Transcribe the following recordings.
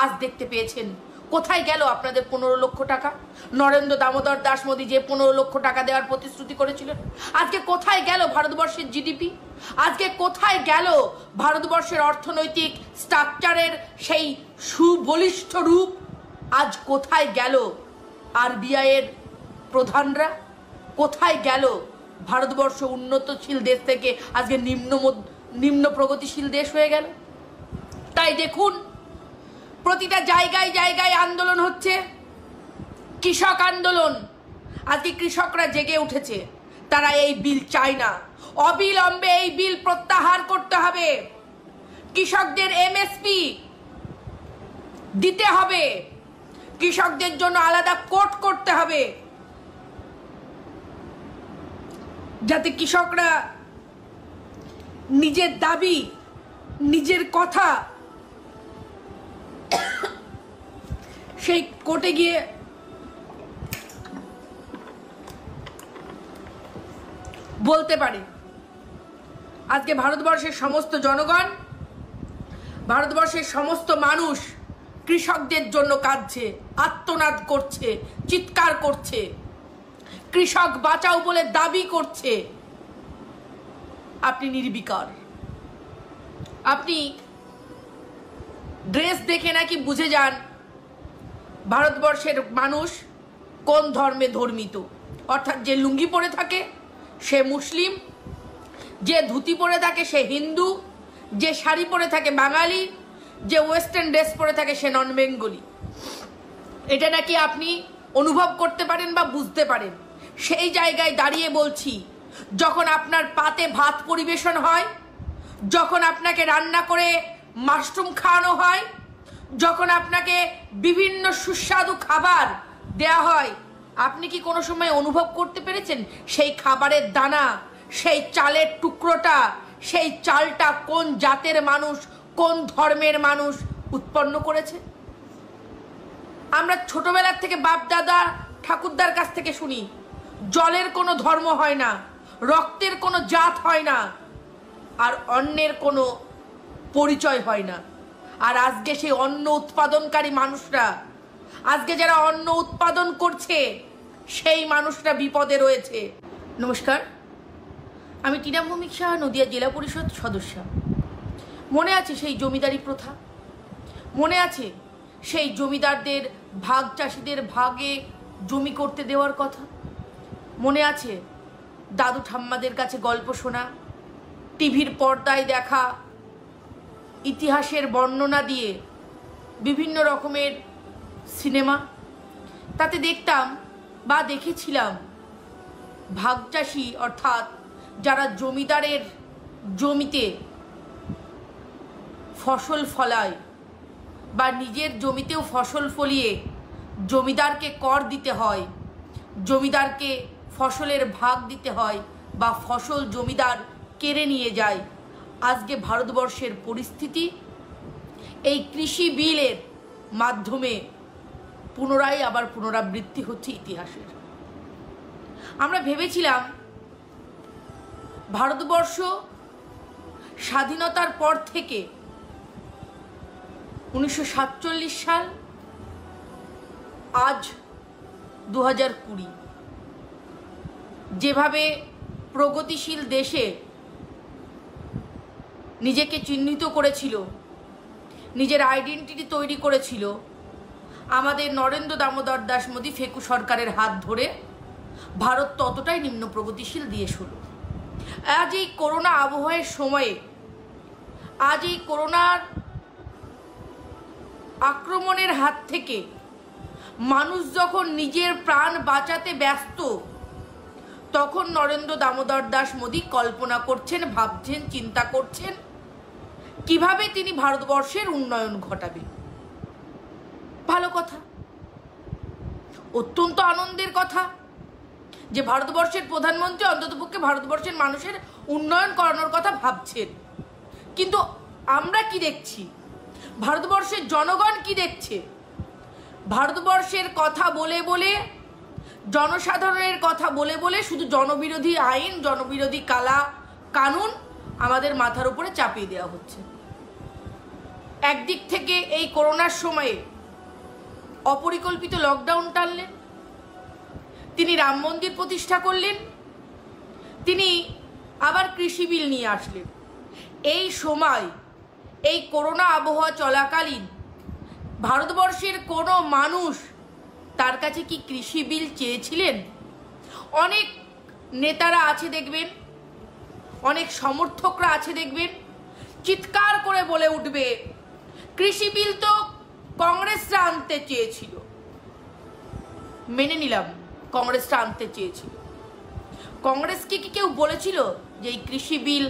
আজ দেখতে পেয়েছেন। কোথায় গেল আপনাদের 15 লক্ষ টাকা? নরেন্দ্র দামোদর দাস মোদী যে 15 লক্ষ টাকা দেওয়ার প্রতিশ্রুতি করেছিলেন, আজকে কোথায় গেল ভারতবর্ষের জিডিপি? আজকে কোথায় গেল ভারতবর্ষের অর্থনৈতিক স্ট্রাকচারের সেই সুবলিষ্ঠ রূপ? আজ কোথায় গেল আরবিআই এর প্রধানরা? কোথায় গেল ভারতবর্ষ উন্নতশীল দেশ থেকে আজকে নিম্ন প্রগতিশীল দেশ হয়ে গেল? তাই দেখুন, প্রতিটা জায়গায় জায়গায় আন্দোলন হচ্ছে, কৃষক আন্দোলন। আজকে কৃষকরা জেগে উঠেছে, তারা এই বিল চায় না। অবিলম্বে এই বিল প্রত্যাহার করতে হবে। কৃষকদের এমএসপি দিতে হবে, কৃষকদের জন্য আলাদা কোট করতে হবে, যাতে কৃষকরা নিজের দাবি, নিজের কথা সেই কোর্টে গিয়ে বলতে পারে। আজকে ভারতবর্ষের সমস্ত জনগণ, ভারতবর্ষের সমস্ত মানুষ কৃষকদের জন্য কাঁদছে, আর্তনাদ করছে, চিৎকার করছে, কৃষক বাঁচাও বলে দাবি করছে। আপনি নির্বিকার। আপনি ড্রেস দেখে নাকি বুঝে যান ভারতবর্ষের মানুষ কোন ধর্মে ধর্মিত। অর্থাৎ যে লুঙ্গি পরে থাকে সে মুসলিম, যে ধুতি পরে থাকে সে হিন্দু, যে শাড়ি পরে থাকে বাঙালি, যে ওয়েস্টার্ন ড্রেস পরে থাকে সে নন বেঙ্গলি। এটা নাকি আপনি অনুভব করতে পারেন বা বুঝতে পারেন। সেই জায়গায় দাঁড়িয়ে বলছি, যখন আপনার পাতে ভাত পরিবেশন হয়, যখন আপনাকে রান্না করে মাশরুম খাওয়ানো হয়, যখন আপনাকে বিভিন্ন সুস্বাদু খাবার দেয়া হয়, আপনি কি কোনো সময় অনুভব করতে পেরেছেন সেই খাবারের দানা, সেই চালের টুকরোটা, সেই চালটা কোন জাতের মানুষ, কোন ধর্মের মানুষ উৎপন্ন করেছে? আমরা ছোটবেলার থেকে বাপ দাদা ঠাকুরদার কাছ থেকে শুনি, জলের কোনো ধর্ম হয় না, রক্তের কোনো জাত হয় না, আর অন্নের কোনো পরিচয় হয় না। আর আজকে সেই অন্ন উৎপাদনকারী মানুষরা, আজকে যারা অন্ন উৎপাদন করছে, সেই মানুষরা বিপদে রয়েছে। নমস্কার, আমি টিনা ভৌমিক সাহা, নদিয়া জেলা পরিষদ সদস্য। মনে আছে সেই জমিদারি প্রথা? মনে আছে সেই জমিদারদের ভাগ চাষিদের ভাগে জমি করতে দেওয়ার কথা? মনে আছে দাদু ঠাম্মাদের কাছে গল্প শোনা, টিভির পর্দায় দেখা ইতিহাসের বর্ণনা দিয়ে বিভিন্ন রকমের সিনেমা? তাতে দেখতাম বা দেখেছিলাম ভাগচাষি অর্থাৎ যারা জমিদারের জমিতে ফসল ফলায় বা নিজের জমিতেও ফসল ফলিয়ে জমিদারকে কর দিতে হয়, জমিদারকে ফসলের ভাগ দিতে হয় বা ফসল জমিদার কেড়ে নিয়ে যায়। আজকে ভারতবর্ষের পরিস্থিতি এই কৃষি বিলের মাধ্যমে পুনরায় আবার পুনরাবৃত্তি হচ্ছে ইতিহাসের। আমরা ভেবেছিলাম ভারতবর্ষ স্বাধীনতার পর থেকে 1947 সাল আজ 2020 যেভাবে প্রগতিশীল দেশে নিজেকে চিহ্নিত করেছিল, নিজের আইডেন্টিটি তৈরি করেছিল, আমাদের নরেন্দ্র দামোদর দাস মোদী ফেকু সরকারের হাত ধরে ভারত ততটাই নিম্ন প্রগতিশীল দেশ হলো। আজ এই করোনা আবহের সময়ে, আজ এই করোনার আক্রমণের হাত থেকে মানুষ যখন নিজের প্রাণ বাঁচাতে ব্যস্ত, তখন নরেন্দ্র দামোদর দাস মোদী কল্পনা করছেন, ভাবছেন, চিন্তা করছেন কিভাবে তিনি ভারতবর্ষের উন্নয়ন ঘটাবেন। ভালো কথা, অত্যন্ত আনন্দের কথা যে ভারতবর্ষের প্রধানমন্ত্রী অন্ততপক্ষে ভারতবর্ষের মানুষের উন্নয়ন করানোর কথা ভাবছেন। কিন্তু আমরা কি দেখছি? ভারতবর্ষের জনগণ কি দেখছে? ভারতবর্ষের কথা বলে বলে, জনসাধারণের কথা বলে বলে শুধু জনবিরোধী আইন, জনবিরোধী কানুন আমাদের মাথার উপরে চাপিয়ে দেওয়া হচ্ছে। একদিক থেকে এই করোনার সময়ে অপরিকল্পিত লকডাউন টানলেন, তিনি রাম মন্দির প্রতিষ্ঠা করলেন, তিনি আবার কৃষি বিল নিয়ে আসলেন। এই সময় এই করোনা আবহাওয়া চলাকালীন ভারতবর্ষের কোনো মানুষ তার কাছে কি কৃষি বিল চেয়েছিলেন? অনেক নেতারা আছে দেখবেন, অনেক সমর্থকরা আছে দেখবেন, চিৎকার করে বলে উঠবে কৃষি বিল তো কংগ্রেসরা আনতে চেয়েছিল। মেনে নিলাম, কংগ্রেসরা আনতে চেয়েছিল। কংগ্রেসকে কি কেউ বলেছিল যে এই কৃষি বিল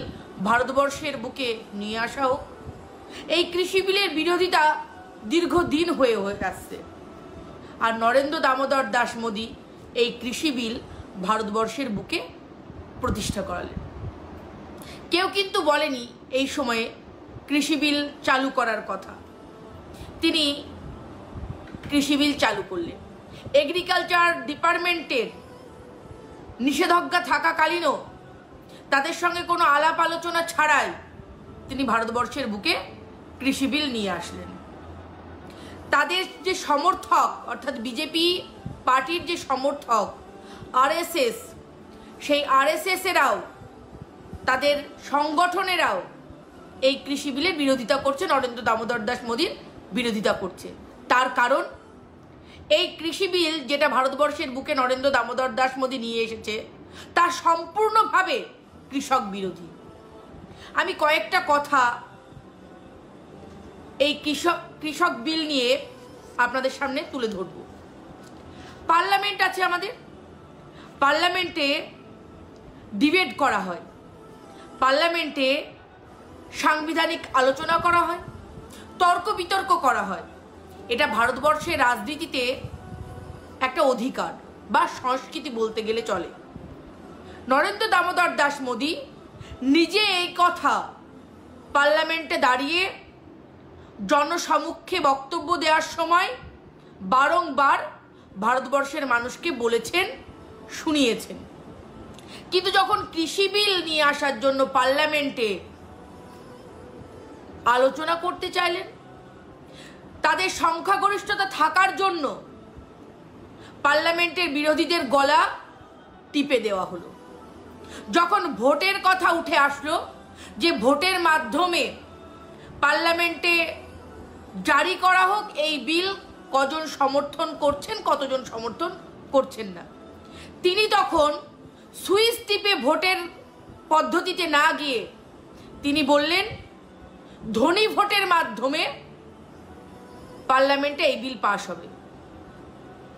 ভারতবর্ষের বুকে নিয়ে আসা হোক? এই কৃষি বিলের বিরোধিতা দীর্ঘদিন হয়ে আসছে, আর নরেন্দ্র দামোদর দাস মোদী এই কৃষি বিল ভারতবর্ষের বুকে প্রতিষ্ঠা করালেন। কেউ কিন্তু বলেনি এই সময়ে কৃষি বিল চালু করার কথা। তিনি কৃষি বিল চালু করলেন। এগ্রিকালচার ডিপার্টমেন্টের নিষেধাজ্ঞা থাকাকালীনও তাদের সঙ্গে কোনো আলাপ আলোচনা ছাড়াই তিনি ভারতবর্ষের বুকে কৃষি বিল নিয়ে আসলেন। তাদের যে সমর্থক, অর্থাৎ বিজেপি পার্টির যে সমর্থক আরএসএস, সেই আরএসএসেরাও, তাদের সংগঠনেরাও এই কৃষি বিলের বিরোধিতা করছে, নরেন্দ্র দামোদর দাস মোদীর বিরোধিতা করছে। তার কারণ এই কৃষি বিল যেটা ভারতবর্ষের বুকে নরেন্দ্র দামোদর দাস মোদী নিয়ে এসেছে তা সম্পূর্ণভাবে কৃষক বিরোধী। আমি কয়েকটা কথা এই কৃষক বিল নিয়ে আপনাদের সামনে তুলে ধরব। পার্লামেন্ট আছে আমাদের, পার্লামেন্টে ডিবেট করা হয়, পার্লামেন্টে সাংবিধানিক আলোচনা করা হয়, তর্ক বিতর্ক করা হয়। এটা ভারতবর্ষের রাজনীতিতে একটা অধিকার বা সংস্কৃতি বলতে গেলে চলে। নরেন্দ্র দামোদর দাস মোদী নিজে এই কথা পার্লামেন্টে দাঁড়িয়ে জনসমক্ষে বক্তব্য দেওয়ার সময় বারংবার ভারতবর্ষের মানুষকে বলেছেন, শুনিয়েছেন। কিন্তু যখন কৃষি বিল নিয়ে আসার জন্য পার্লামেন্টে আলোচনা করতে চাইলেন, তাদের সংখ্যাগরিষ্ঠতা থাকার জন্য পার্লামেন্টের বিরোধীদের গলা টিপে দেওয়া হলো। যখন ভোটের কথা উঠে আসলো যে ভোটের মাধ্যমে পার্লামেন্টে জারি করা হোক এই বিল, কজন সমর্থন করছেন, কতজন সমর্থন করছেন না, তিনি তখন সুইচ টিপে ভোটের পদ্ধতিতে না গিয়ে তিনি বললেন ধ্বনি ভোটের মাধ্যমে পার্লামেন্টে এই বিল পাশ হবে।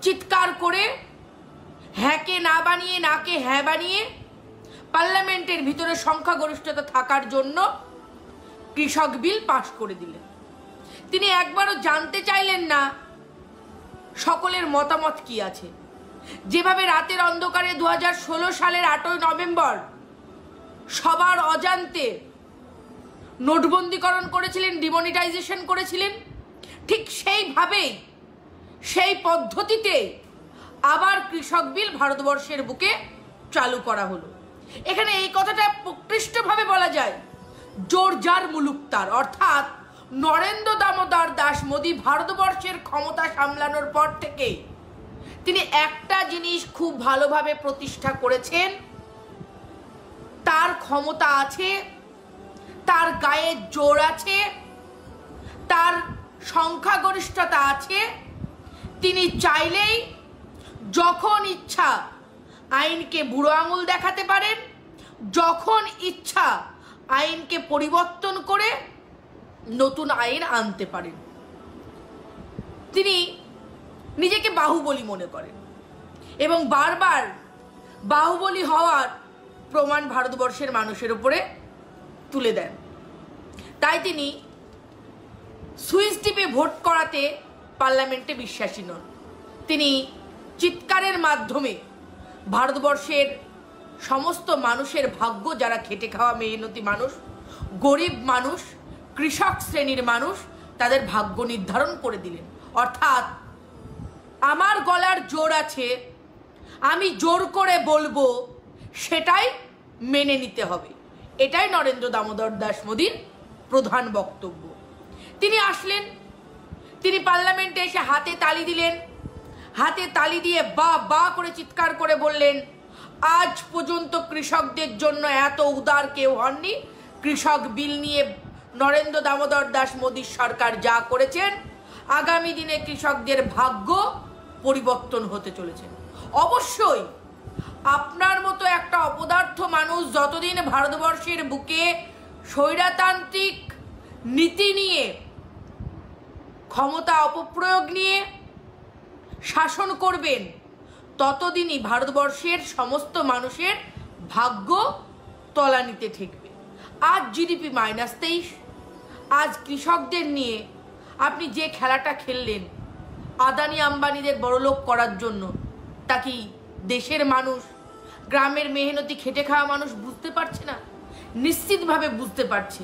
চিৎকার করে হ্যাঁকে না বানিয়ে, নাকে হ্যাঁ বানিয়ে পার্লামেন্টের ভিতরে সংখ্যাগরিষ্ঠতা থাকার জন্য কৃষক বিল পাশ করে দিলেন। তিনি একবারও জানতে চাইলেন না সকলের মতামত কি আছে। যেভাবে রাতের অন্ধকারে 2016 সালের 8ই নভেম্বর সবার অজান্তে নোটবন্দীকরণ করেছিলেন, ডিমনিটাইজেশন করেছিলেন, ঠিক সেইভাবেই সেই পদ্ধতিতে আবার কৃষক বিল ভারতবর্ষের বুকে চালু করা হলো। এখানে এই কথাটা প্রকৃষ্টভাবে বলা যায় জোর জার মুলুক তার, অর্থাৎ নরেন্দ্র দামোদর দাস মোদী ভারতবর্ষের ক্ষমতা সামলানোর পর থেকে তিনি একটা জিনিস খুব ভালোভাবে প্রতিষ্ঠা করেছেন, তার ক্ষমতা আছে, তার গায়ে জোর আছে, তার সংখ্যাগরিষ্ঠতা আছে। তিনি চাইলেই যখন ইচ্ছা আইনকে বুড়ো আঙুল দেখাতে পারেন, যখন ইচ্ছা আইনকে পরিবর্তন করে নতুন আইন আনতে পারেন। তিনি নিজেকে বাহুবলী মনে করেন এবং বারবার বাহুবলী হওয়ার প্রমাণ ভারতবর্ষের মানুষের উপরে তুলে দেন। তাই তিনি সুইচ টিপে ভোট করাতে পার্লামেন্টে বিশ্বাসী নন। তিনি চিৎকারের মাধ্যমে ভারতবর্ষের সমস্ত মানুষের ভাগ্য, যারা খেটে খাওয়া মেহনতি মানুষ, গরিব মানুষ, কৃষক শ্রেণীর মানুষ, তাদের ভাগ্য নির্ধারণ করে দিলেন। অর্থাৎ আমার গলার জোর আছে, আমি জোর করে বলবো, সেটাই মেনে নিতে হবে। এটাই নরেন্দ্র দামোদর দাস মোদীর প্রধান বক্তব্য। তিনি আসলেন, তিনি পার্লামেন্টে এসে হাতে তালি দিলেন, হাতে তালি দিয়ে বা বা করে চিৎকার করে বললেন, আজ পর্যন্ত কৃষকদের জন্য এত উদার কেউ হননি। কৃষক বিল নিয়ে নরেন্দ্র দামোদর দাস মোদীর সরকার যা করেছেন, আগামী দিনে কৃষকদের ভাগ্য পরিবর্তন হতে চলেছে। অবশ্যই আপনার মতো একটা অপদার্থ মানুষ যতদিন ভারতবর্ষের বুকে স্বৈরতান্ত্রিক নীতি নিয়ে, ক্ষমতা অপপ্রয়োগ নিয়ে শাসন করবেন, ততদিনই ভারতবর্ষের সমস্ত মানুষের ভাগ্য তলানিতে ঠেকবে। আজ জিডিপি -23, আজ কৃষকদের নিয়ে আপনি যে খেলাটা খেললেন আদানি আম্বানিদের বড়লোক করার জন্য, তা কি দেশের মানুষ, গ্রামের মেহনতি খেটে খাওয়া মানুষ বুঝতে পারছে না? নিশ্চিতভাবে বুঝতে পারছে।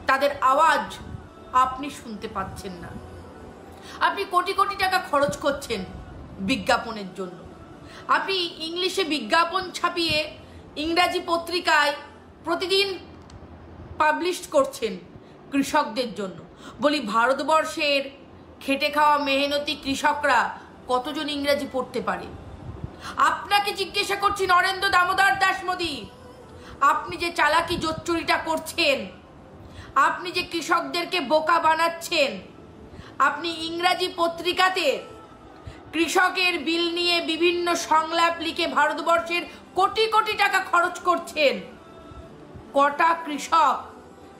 তাদের আওয়াজ আপনি শুনতে পাচ্ছেন না। আপনি কোটি কোটি টাকা খরচ করছেন বিজ্ঞাপনের জন্য। আপনি ইংলিশে বিজ্ঞাপন ছাপিয়ে ইংরাজি পত্রিকায় প্রতিদিন পাবলিশ করছেন কৃষকদের জন্য। বলি, ভারতবর্ষের খেটে খাওয়া মেহনতি কৃষকরা কতজন ইংরাজি পড়তে পারে? আপনাকে জিজ্ঞাসা করছি নরেন্দ্র দামোদর দাস মোদী, আপনি যে চালাকি জোচ্চুরিটা করছেন, আপনি যে কৃষকদেরকে বোকা বানাচ্ছেন, আপনি ইংরাজি পত্রিকাতে কৃষকের বিল নিয়ে বিভিন্ন সংলাপ লিখে ভারতবর্ষের কোটি কোটি টাকা খরচ করছেন, কটা কৃষক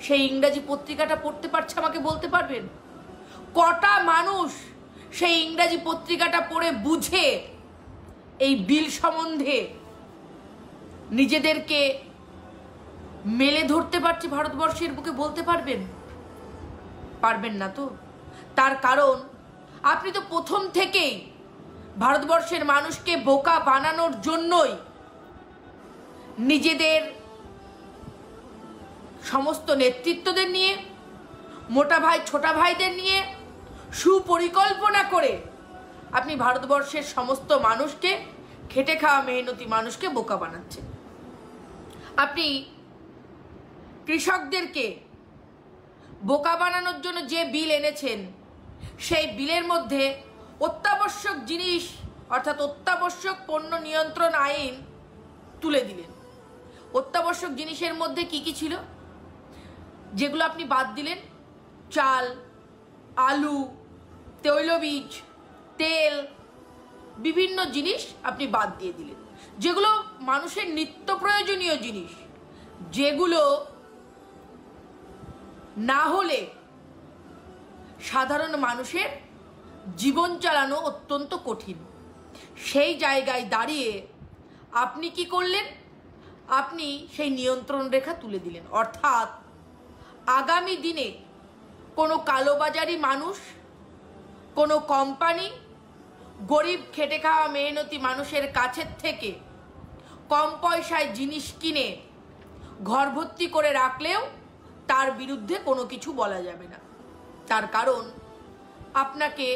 সেই ইংরাজি পত্রিকাটা পড়তে পারছে আমাকে বলতে পারবেন? কটা মানুষ সেই ইংরাজি পত্রিকাটা পড়ে বুঝে এই বিল সম্বন্ধে নিজেদেরকে মেলে ধরতে পারছে ভারতবর্ষের বুকে বলতে পারবেন? পারবেন না তো। তার কারণ আপনি তো প্রথম থেকেই ভারতবর্ষের মানুষকে বোকা বানানোর জন্যই নিজেদের সমস্ত নেতৃত্বদের নিয়ে, মোটা ভাই ছোটা ভাইদের নিয়ে সুপরিকল্পনা করে আপনি ভারতবর্ষের সমস্ত মানুষকে, খেটে খাওয়া মেহনতি মানুষকে বোকা বানাচ্ছেন। আপনি কৃষকদেরকে বোকা বানানোর জন্য যে বিল এনেছেন, সেই বিলের মধ্যে অত্যাবশ্যক জিনিস অর্থাৎ অত্যাবশ্যক পণ্য নিয়ন্ত্রণ আইন তুলে দিলেন। অত্যাবশ্যক জিনিসের মধ্যে কি কি ছিল যেগুলো আপনি বাদ দিলেন? চাল, আলু, তৈলবীজ, তেল, বিভিন্ন জিনিস আপনি বাদ দিয়ে দিলেন, যেগুলো মানুষের নিত্য প্রয়োজনীয় জিনিস, যেগুলো না হলে সাধারণ মানুষের জীবন চালানো অত্যন্ত কঠিন। সেই জায়গায় দাঁড়িয়ে আপনি কি করলেন? আপনি সেই নিয়ন্ত্রণ রেখা তুলে দিলেন। অর্থাৎ আগামী দিনে কোনো কালোবাজারি মানুষ, কোনো কোম্পানি গরিব খেটে খাওয়া মেহনতি মানুষের কাছের থেকে কম পয়সায় জিনিস কিনে ঘর ভর্তি করে রাখলেও তার বিরুদ্ধে কোনো কিছু বলা যাবে না। তার কারণ আপনাকে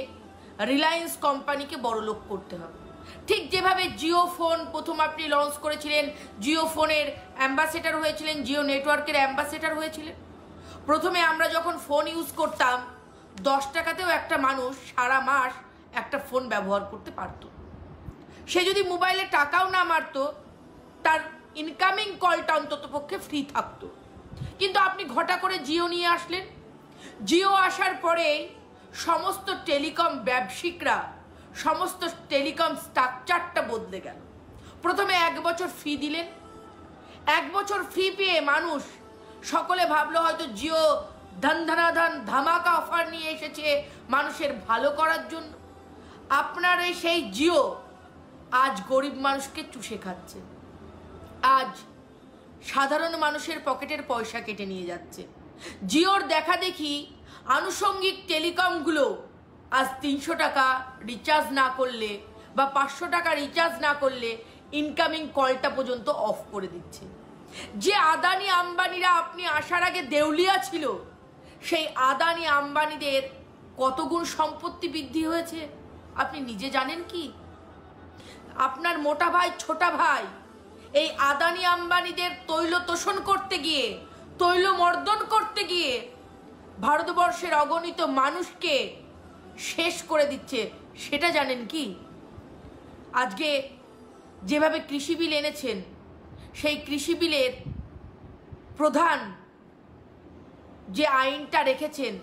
রিলায়েন্স কোম্পানিকে বড়লোক করতে হবে। ঠিক যেভাবে জিও ফোন প্রথম আপনি লঞ্চ করেছিলেন, জিও ফোনের অ্যাম্বাসেডার হয়েছিলেন, জিও নেটওয়ার্কের অ্যাম্বাসেডার হয়েছিলেন। প্রথমে আমরা যখন ফোন ইউজ করতাম 10 টাকাতেও একটা মানুষ সারা মাস একটা ফোন ব্যবহার করতে পারত। সে যদি মোবাইলে টাকাও না মারত, তার ইনকামিং কলটা অন্তত পক্ষে ফ্রি থাকতো। কিন্তু আপনি ঘটা করে জিও নিয়ে আসলেন। জিও আসার পরে সমস্ত টেলিকম ব্যবসায়িকরা, সমস্ত টেলিকম স্ট্রাকচারটা বদলে গেল। প্রথমে 1 বছর ফ্রি দিলেন। 1 বছর ফ্রি পেয়ে মানুষ সকলে ভাবলো হয়তো জিও ধন ধামাকা অফার নিয়ে এসেছে মানুষের ভালো করার জন্য। আপনার সেই জিও আজ গরিব মানুষকে চুষে খাচ্ছে, আজ সাধারণ মানুষের পকেটের পয়সা কেটে নিয়ে যাচ্ছে। জিওর দেখা দেখি আনুষঙ্গিক টেলিকমগুলো আজ 300 টাকা রিচার্জ না করলে বা 500 টাকা রিচার্জ না করলে ইনকামিং কলটা পর্যন্ত অফ করে দিচ্ছে। যে আদানি আম্বানিরা আপনি আসার আগে দেউলিয়া ছিল, সেই আদানি আম্বানিদের কত গুণ সম্পত্তি বৃদ্ধি হয়েছে আপনি নিজে জানেন কি? আপনার মোটা ভাই ছোটা ভাই এই আদানি আম্বানিদের তৈল তোষণ করতে গিয়ে, তৈল মর্দন করতে গিয়ে ভারতবর্ষের অগণিত মানুষকে শেষ করে দিচ্ছে, সেটা জানেন কি? আজকে যেভাবে কৃষি বিল এনেছেন, সেই কৃষি বিলের প্রধান যে আইনটা রেখেছেন,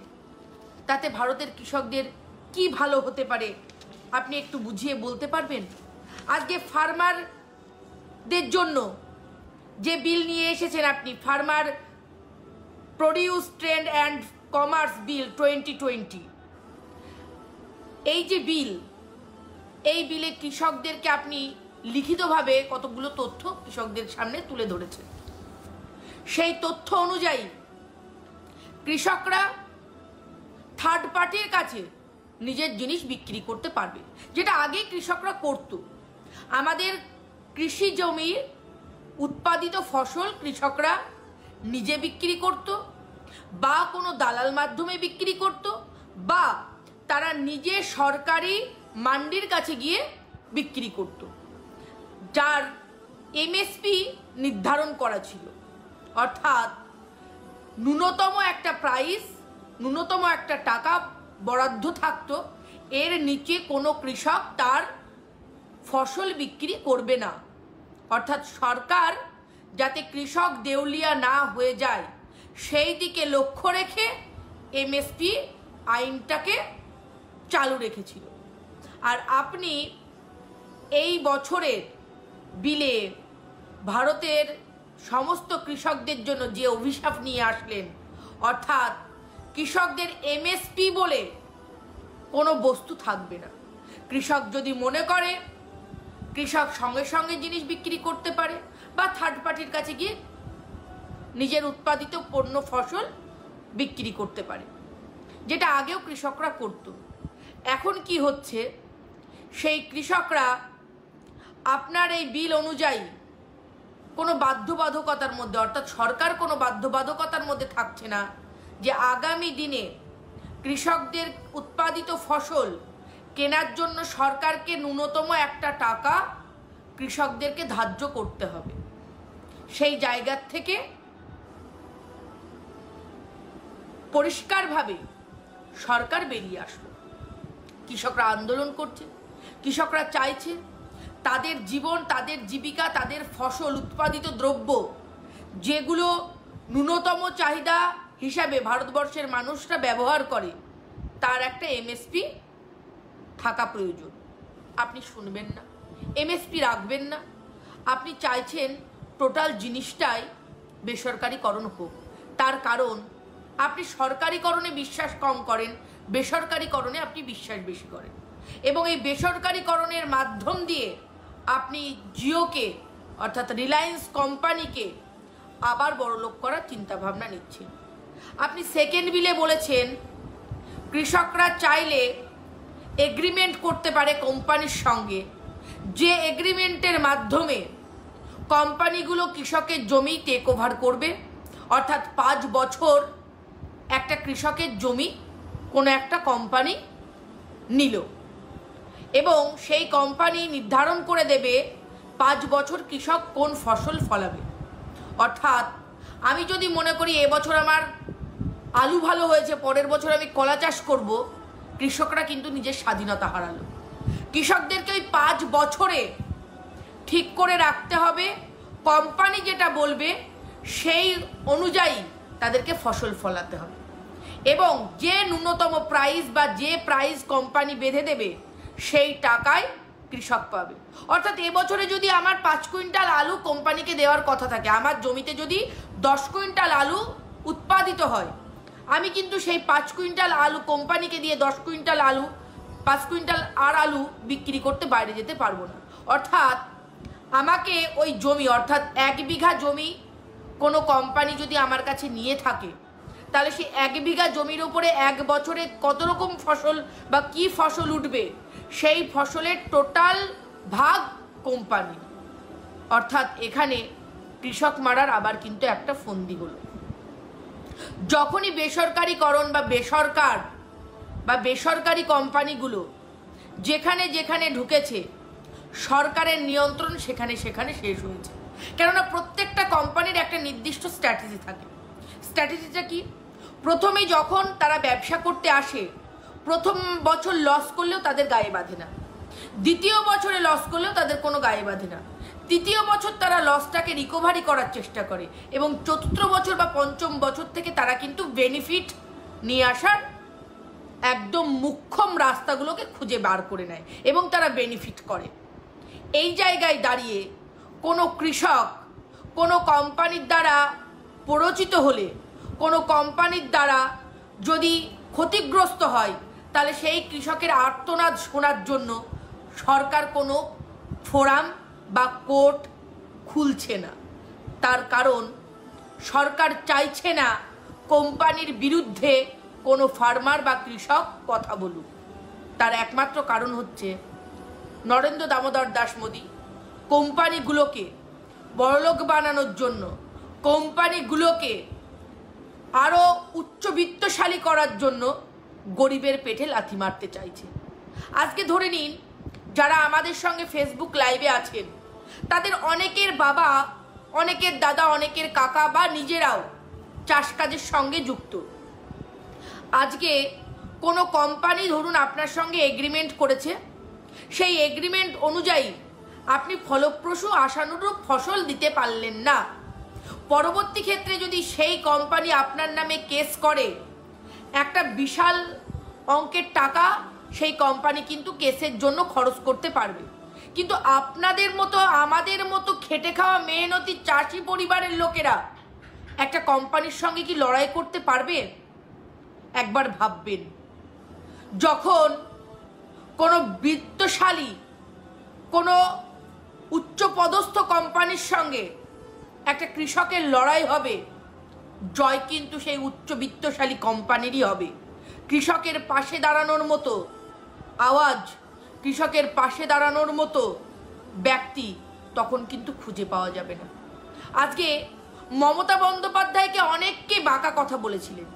তাতে ভারতের কৃষকদের কি ভালো হতে পারে আপনি একটু বুঝিয়ে বলতে পারবেন? আজকে ফার্মারদের জন্য যে বিল নিয়ে এসেছেন আপনি, farmer produce trade and commerce bill 2020, এই যে বিল, এই বিলে কৃষকদেরকে আপনি লিখিতভাবে কতগুলো তথ্য কৃষকদের সামনে তুলে ধরেছেন। সেই তথ্য অনুযায়ী কৃষকরা থার্ড পার্টির কাছে নিজের জিনিস বিক্রি করতে পারবে, যেটা আগে কৃষকরা করত। আমাদের কৃষি জমির উৎপাদিত ফসল কৃষকরা নিজে বিক্রি করত, বা কোনো দালাল মাধ্যমে বিক্রি করত, বা তারা নিজে সরকারি মান্ডির কাছে গিয়ে বিক্রি করত, যার এমএসপি নির্ধারণ করা ছিল। অর্থাৎ ন্যূনতম একটা প্রাইস, ন্যূনতম একটা টাকা বরাদ্দ থাকতো, এর নিচে কোনো কৃষক তার ফসল বিক্রি করবে না। অর্থাৎ সরকার যাতে কৃষক দেউলিয়া না হয়ে যায়, সেই দিকে লক্ষ্য রেখে এমএসপি আইনটাকে চালু রেখেছিল। আর আপনি এই বছরের বিলে ভারতের সমস্ত কৃষকদের জন্য যে অভিশাপ নিয়ে আসলেন, অর্থাৎ কৃষকদের এমএসপি বলে কোনো বস্তু থাকবে না। কৃষক যদি মনে করে কৃষক সঙ্গে সঙ্গে জিনিস বিক্রি করতে পারে, বা থার্ড পার্টির কাছে গিয়ে নিজের উৎপাদিত পণ্য ফসল বিক্রি করতে পারে, যেটা আগেও কৃষকরা করত। এখন কি হচ্ছে, সেই কৃষকরা আপনার এই বিল অনুযায়ী কোনো বাধ্যবাধকতার মধ্যে, অর্থাৎ সরকার কোনো বাধ্যবাধকতার মধ্যে থাকছে না যে আগামী দিনে কৃষকদের উৎপাদিত ফসল কেনার জন্য সরকারকে ন্যূনতম একটা টাকা কৃষকদেরকে ধার্য করতে হবে। সেই জায়গার থেকে পরিষ্কারভাবে সরকার বেরিয়ে আসলো। কৃষকরা আন্দোলন করছে, কৃষকরা চাইছে তাদের জীবন, তাদের জীবিকা, তাদের ফসল, উৎপাদিত দ্রব্য যেগুলো ন্যূনতম চাহিদা হিসাবে ভারতবর্ষের মানুষরা ব্যবহার করে, তার একটা এমএসপি থাকা প্রয়োজন। আপনি শুনবেন না, এমএসপি রাখবেন না, আপনি চাইছেন টোটাল জিনিসটাই বেসরকারিকরণ হোক। তার কারণ আপনি সরকারিকরণে বিশ্বাস কম করেন, বেসরকারিকরণে আপনি বিশ্বাস বেশি করেন, এবং এই বেসরকারিকরণের মাধ্যম দিয়ে আপনি জিওকে, অর্থাৎ রিলায়েন্স কোম্পানিকে আবার বড়লোক করার চিন্তাভাবনা নিচ্ছেন। আপনি সেকেন্ড বিলে বলেছেন কৃষকরা চাইলে এগ্রিমেন্ট করতে পারে কোম্পানির সঙ্গে, যে এগ্রিমেন্টের মাধ্যমে কোম্পানিগুলো কৃষকের জমি টেক ওভার করবে। অর্থাৎ 5 বছর একটা কৃষকের জমি কোনো একটা কোম্পানি নিল, এবং সেই কোম্পানি নির্ধারণ করে দেবে 5 বছর কৃষক কোন ফসল ফলাবে। অর্থাৎ আমি যদি মনে করি এবছর আমার আলু ভালো হয়েছে, পরের বছর আমি কলা চাষ করব, কৃষকরা কিন্তু নিজের স্বাধীনতা হারালো। কৃষকদেরকে ওই 5 বছরে ঠিক করে রাখতে হবে, কোম্পানি যেটা বলবে সেই অনুযায়ী তাদেরকে ফসল ফলাতে হবে, এবং যে ন্যূনতম প্রাইস বা যে প্রাইস কোম্পানি বেঁধে দেবে সেই টাকায় কৃষক পাবে। অর্থাৎ এবছরে যদি আমার 5 কুইন্টাল আলু কোম্পানিকে দেওয়ার কথা থাকে, আমার জমিতে যদি 10 কুইন্টাল আলু উৎপাদিত হয়, আমি কিন্তু সেই 5 কুইন্টাল আলু কোম্পানিকে দিয়ে 10 কুইন্টাল আলু, 5 কুইন্টাল আর আলু বিক্রি করতে বাইরে যেতে পারবো না। অর্থাৎ আমাকে ওই জমি, অর্থাৎ 1 বিঘা জমি কোনো কোম্পানি যদি আমার কাছে নিয়ে থাকে, তাহলে সেই 1 বিঘা জমির উপরে 1 বছরে কত রকম ফসল বা কি ফসল উঠবে, সেই ফসলের টোটাল ভাগ কোম্পানি। অর্থাৎ এখানে কৃষক মারার আবার কিন্তু একটা ফন্দি হলো। যখনই বেসরকারিকরণ বা বেসরকারি কোম্পানিগুলো যেখানে যেখানে ঢুকেছে, সরকারের নিয়ন্ত্রণ সেখানে সেখানে শেষ হয়েছে। কেননা প্রত্যেকটা কোম্পানির একটা নির্দিষ্ট স্ট্র্যাটেজি থাকে। স্ট্র্যাটেজিটা কি? প্রথমে যখন তারা ব্যবসা করতে আসে, প্রথম বছর লস করলেও তাদের গায়ে বাঁধে না, দ্বিতীয় বছরে লস করলেও তাদের কোনো গায়ে বাঁধে না, তৃতীয় বছর তারা লসটাকে রিকভারি করার চেষ্টা করে এবং চতুর্থ বছর বা পঞ্চম বছর থেকে তারা কিন্তু বেনিফিট নিয়ে আসার একদম মুখ্যম রাস্তাগুলোকে খুঁজে বার করে নেয় এবং তারা বেনিফিট করে। এই জায়গায় দাঁড়িয়ে কোনো কৃষক কোনো কোম্পানির দ্বারা প্ররোচিত হলে, কোনো কোম্পানির দ্বারা যদি ক্ষতিগ্রস্ত হয়, তাহলে সেই কৃষকের আর্তনাদ শোনার জন্য সরকার কোনো ফোরাম বা কোর্ট খুলছে না। তার কারণ সরকার চাইছে না কোম্পানির বিরুদ্ধে কোনো ফার্মার বা কৃষক কথা বলুক। তার একমাত্র কারণ হচ্ছে নরেন্দ্র দামোদর দাস মোদী কোম্পানিগুলোকে বড়লোক বানানোর জন্য, কোম্পানিগুলোকে আরও উচ্চবিত্তশালী করার জন্য গরিবের পেটে লাথি মারতে চাইছে। আজকে ধরে নিন যারা আমাদের সঙ্গে ফেসবুক লাইভে আছেন, তাদের অনেকের বাবা, অনেকের দাদা, অনেকের কাকা বা নিজেরাও চাষ কাজের সঙ্গে যুক্ত। আজকে কোনো কোম্পানি ধরুন আপনার সঙ্গে এগ্রিমেন্ট করেছে, সেই এগ্রিমেন্ট অনুযায়ী আপনি ফলপ্রসূ আশানুরূপ ফসল দিতে পারলেন না, পরবর্তী ক্ষেত্রে যদি সেই কোম্পানি আপনার নামে কেস করে, একটা বিশাল অঙ্কের টাকা সেই কোম্পানি কিন্তু কেসের জন্য খরচ করতে পারবে। কিন্তু আপনাদের মতো, আমাদের মতো খেটে খাওয়া মেহনতি চাষি পরিবারের লোকেরা একটা কোম্পানির সঙ্গে কি লড়াই করতে পারবে? একবার ভাববেন। যখন কোনো বিত্তশালী, কোনো উচ্চপদস্থ কোম্পানির সঙ্গে একটা কৃষকের লড়াই হবে, জয় কিন্তু সেই উচ্চবিত্তশালী কোম্পানিরই হবে। কৃষকের পাশে দাঁড়ানোর মতো আওয়াজ, কৃষকের পাশে দাঁড়ানোর মতো ব্যক্তি তখন কিন্তু খুঁজে পাওয়া যাবে না। আজকে মমতা বন্দ্যোপাধ্যায়কে অনেককে বাঁকা কথা বলেছিলেন।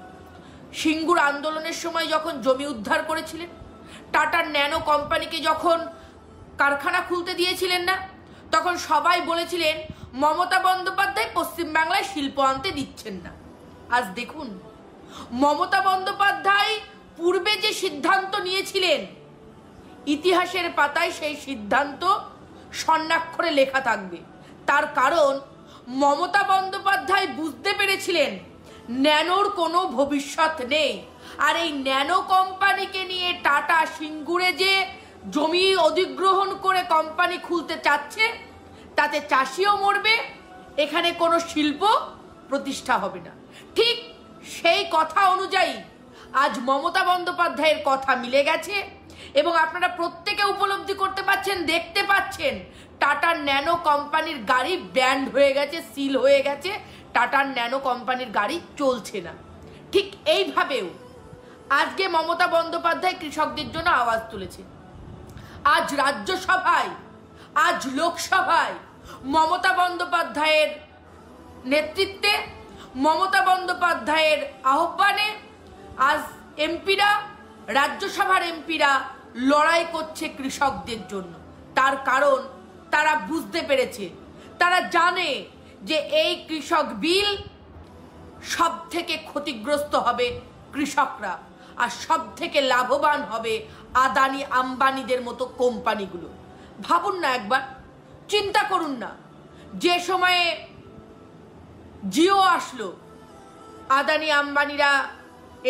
সিঙ্গুর আন্দোলনের সময় যখন জমি উদ্ধার করেছিলেন, টাটার ন্যানো কোম্পানিকে যখন কারখানা খুলতে দিয়েছিলেন না, তখন সবাই বলেছিলেন মমতা বন্দ্যোপাধ্যায় পশ্চিমবাংলায় শিল্প আনতে দিচ্ছেন না। আজ দেখুন মমতা বন্দ্যোপাধ্যায় পূর্বে যে সিদ্ধান্ত নিয়েছিলেন, ইতিহাসের পাতায় সেই সিদ্ধান্ত স্বর্ণাক্ষরে লেখা থাকবে। তার কারণ মমতা বন্দ্যোপাধ্যায় বুঝতে পেরেছিলেন ন্যানোর কোনো ভবিষ্যৎ নেই। আর এই ন্যানো কোম্পানিকে নিয়ে টাটা সিঙ্গুরে যে জমি অধিগ্রহণ করে কোম্পানি খুলতে চাচ্ছে, তাতে চাষিও মরবে, এখানে কোনো শিল্প প্রতিষ্ঠা হবে না। ঠিক সেই কথা অনুযায়ী আজ মমতা বন্দ্যোপাধ্যায়ের কথা মিলে গেছে এবং আপনারা প্রত্যেকে উপলব্ধি করতে পাচ্ছেন, দেখতে পাচ্ছেন টাটার ন্যানো কোম্পানির গাড়ি ব্যান্ড হয়ে গেছে, সিল হয়ে গেছে, টাটার ন্যানো কোম্পানির গাড়ি চলছে না। ঠিক এইভাবেও আজকে মমতা বন্দ্যোপাধ্যায় কৃষকদের জন্য আওয়াজ তুলেছে। আজ রাজ্যসভায়, আজ লোকসভায় মমতা বন্দ্যোপাধ্যায়ের নেতৃত্বে, মমতা বন্দ্যোপাধ্যায়ের আহ্বানে আজ এমপিরা, রাজ্যসভার এমপিরা লড়াই করছে কৃষকদের জন্য। তার কারণ তারা বুঝতে পেরেছে, তারা জানে যে এই কৃষক বিল সব থেকে ক্ষতিগ্রস্ত হবে কৃষকরা, আর সব থেকে লাভবান হবে আদানি আম্বানিদের মতো কোম্পানিগুলো। ভাবুন না, একবার চিন্তা করুন না, যে সময়ে জিও আসলো, আদানি আম্বানিরা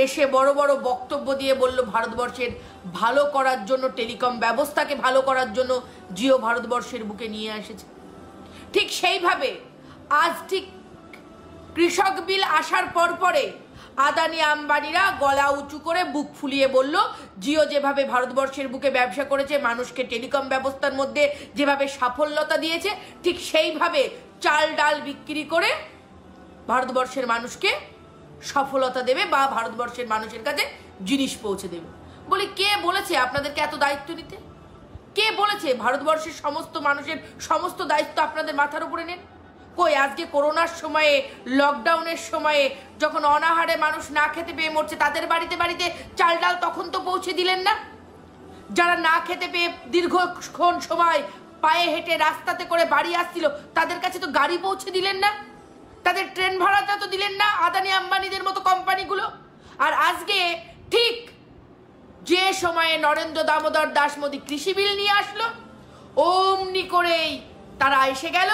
এসে বড় বড় বক্তব্য দিয়ে বলল ভারতবর্ষের ভালো করার জন্য, টেলিকম ব্যবস্থাকে ভালো করার জন্য জিও ভারতবর্ষের বুকে নিয়ে এসেছে। ঠিক সেইভাবে আজ ঠিক কৃষক বিল আসার পরে আদানি আম্বানিরা গলা উঁচু করে বুক ফুলিয়ে বলল জিও যেভাবে ভারতবর্ষের বুকে ব্যবসা করেছে, মানুষকে টেলিকম ব্যবস্থার মধ্যে যেভাবে সাফল্যতা দিয়েছে, ঠিক সেইভাবে চাল ডাল বিক্রি করে ভারতবর্ষের মানুষকে সফলতা দেবে বা ভারতবর্ষের মানুষের কাছে জিনিস পৌঁছে দেবে। বলি কে বলেছে আপনাদেরকে এত দায়িত্ব নিতে? কে বলেছে ভারতবর্ষের সমস্ত মানুষের সমস্ত দায়িত্ব আপনাদের মাথার উপরে নেন? কই আজকে করোনার সময়ে, লকডাউনের সময়ে যখন অনাহারে মানুষ না খেতে পেয়ে মরছে, তাদের বাড়িতে বাড়িতে চাল ডাল তখন তো পৌঁছে দিলেন না? যারা না খেতে পেয়ে দীর্ঘক্ষণ সময় পায়ে হেঁটে রাস্তাতে করে বাড়ি আসছিল, তাদের কাছে তো গাড়ি পৌঁছে দিলেন না? তাদের ট্রেন ভাড়াটা তো দিলেন না আদানি আম্বানিদের মতো কোম্পানিগুলো? আর আজকে ঠিক যে সময়ে নরেন্দ্র দামোদর দাস মোদী কৃষি বিল নিয়ে আসলো, অমনি করেই তারা এসে গেল,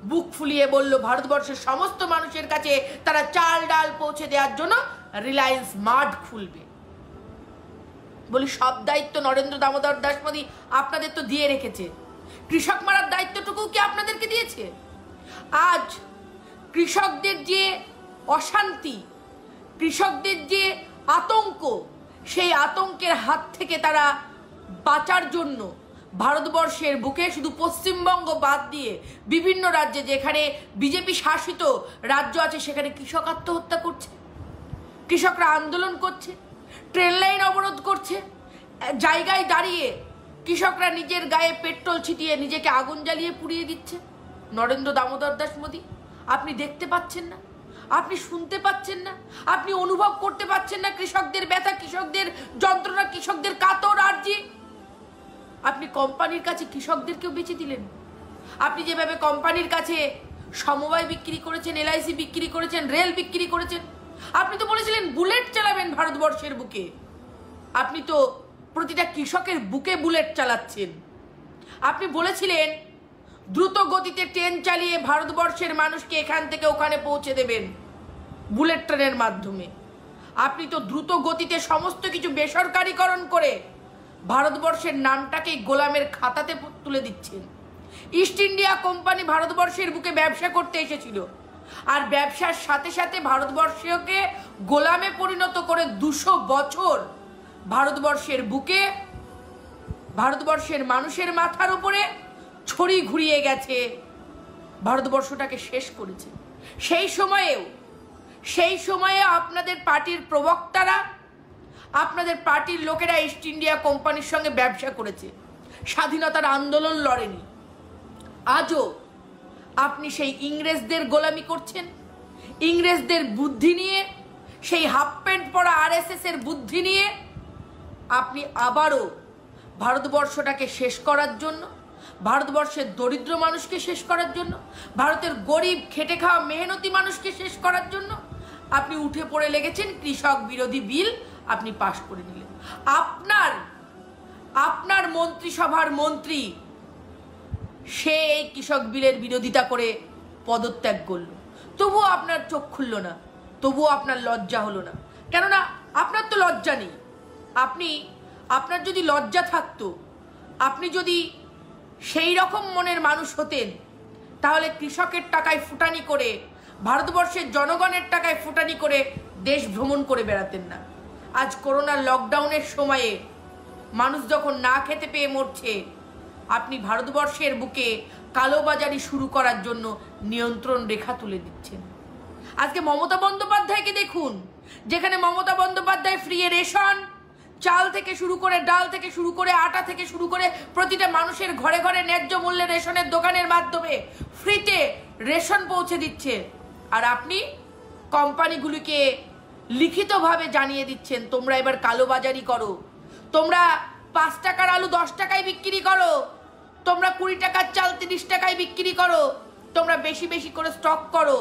বুক ফুলিয়ে বলল ভারতবর্ষের সমস্ত মানুষের কাছে তারা চাল ডাল পৌঁছে দেওয়ার জন্য রিলায়েন্স মার্ট খুলবে। বলি সব দায়িত্ব নরেন্দ্র দামোদর দাস মোদী আপনাদের তো দিয়ে রেখেছে, কৃষক মারার দায়িত্বটুকু কি আপনাদেরকে দিয়েছে? আজ কৃষকদের যে অশান্তি, কৃষকদের যে আতঙ্ক, সেই আতঙ্কের হাত থেকে তারা বাঁচার জন্য ভারতবর্ষের বুকে শুধু পশ্চিমবঙ্গ বাদ দিয়ে বিভিন্ন রাজ্যে যেখানে বিজেপি শাসিত রাজ্য আছে সেখানে কৃষক আত্মহত্যা করছে, কৃষকরা আন্দোলন করছে, ট্রেন লাইন অবরোধ করছে, জায়গায় দাঁড়িয়ে কৃষকরা নিজের গায়ে পেট্রোল ছিটিয়ে নিজেকে আগুন জ্বালিয়ে পুড়িয়ে দিচ্ছে। নরেন্দ্র দামোদর দাস মোদী আপনি দেখতে পাচ্ছেন না, আপনি শুনতে পাচ্ছেন না, আপনি অনুভব করতে পাচ্ছেন না কৃষকদের ব্যথা, কৃষকদের যন্ত্রণা, কৃষকদের কাতর আর্জি? আপনি কোম্পানির কাছে কৃষকদেরকেও বেচে দিলেন। আপনি যেভাবে কোম্পানির কাছে সমবায় বিক্রি করেছেন, এলআইসি বিক্রি করেছেন, রেল বিক্রি করেছেন, আপনি তো বলেছিলেন বুলেট চালাবেন ভারতবর্ষের বুকে, আপনি তো প্রতিটা কৃষকের বুকে বুলেট চালাচ্ছেন। আপনি বলেছিলেন দ্রুত গতিতে ট্রেন চালিয়ে ভারতবর্ষের মানুষকে এখান থেকে ওখানে পৌঁছে দেবেন বুলেট ট্রেনের মাধ্যমে। আপনি তো দ্রুত গতিতে সমস্ত কিছু বেসরকারীকরণ করে ভারতবর্ষের নামটাকেই গোলামের খাতাতে তুলে দিচ্ছেন। ইস্ট ইন্ডিয়া কোম্পানি ভারতবর্ষের বুকে ব্যবসা করতে এসেছিল, আর ব্যবসার সাথে সাথে ভারতবর্ষকে গোলামে পরিণত করে 200 বছর ভারতবর্ষের বুকে ভারতবর্ষের মানুষের মাথার উপরে ছড়ি ঘুরিয়ে গেছে, ভারতবর্ষটাকে শেষ করেছে। সেই সময়ে আপনাদের পার্টির প্রবক্তারা, আপনাদের পার্টির লোকেরা ইস্ট ইন্ডিয়া কোম্পানির সঙ্গে ব্যবসা করেছে, স্বাধীনতার আন্দোলন লড়েনি। আজও আপনি সেই ইংরেজদের গোলামি করছেন, ইংরেজদের বুদ্ধি নিয়ে, সেই হাফ প্যান্ট পরা আরএসএস এর বুদ্ধি নিয়ে আপনি আবারও ভারতবর্ষটাকে শেষ করার জন্য, ভারতবর্ষের দরিদ্র মানুষকে শেষ করার জন্য, ভারতের গরিব খেটে খাওয়া মেহনতি মানুষকে শেষ করার জন্য আপনি উঠে পড়ে লেগেছেন। কৃষক বিরোধী বিল আপনি পাশ করে দিলেন। আপনার মন্ত্রিসভার মন্ত্রী সে এই কৃষক বিলের বিরোধিতা করে পদত্যাগ করল, তবুও আপনার চোখ খুলল না, তবুও আপনার লজ্জা হলো না। কেননা আপনার তো লজ্জা নেই। আপনার যদি লজ্জা থাকতো, আপনি যদি সেই রকম মনের মানুষ হতেন, তাহলে কৃষকের টাকায় ফুটানি করে, ভারতবর্ষের জনগণের টাকায় ফুটানি করে দেশ ভ্রমণ করে বেড়াতেন না। আজ করোনার লকডাউনের সময়ে মানুষ যখন না খেতে পেয়ে মরছে, আপনি ভারতবর্ষের বুকে কালোবাজারি শুরু করার জন্য নিয়ন্ত্রণ রেখা তুলে দিচ্ছেন। আজকে মমতা বন্দ্যোপাধ্যায়কে দেখুন, যেখানে মমতা বন্দ্যোপাধ্যায় ফ্রি রেশন, চাল থেকে শুরু করে, ডাল থেকে শুরু করে, আটা থেকে শুরু করে প্রতিটা মানুষের ঘরে ঘরে ন্যায্য মূল্যে রেশনের দোকানের মাধ্যমে ফ্রিতে রেশন পৌঁছে দিচ্ছে, আর আপনি কোম্পানিগুলিকে লিখিতভাবে জানিয়ে দিচ্ছেন তোমরা এবার কালোবাজারি করো, তোমরা 5 টাকার আলু 10 টাকায় বিক্রি করো, তোমরা 20 টাকার চাল 30 টাকায় বিক্রি করো, তোমরা বেশি বেশি করে স্টক করো।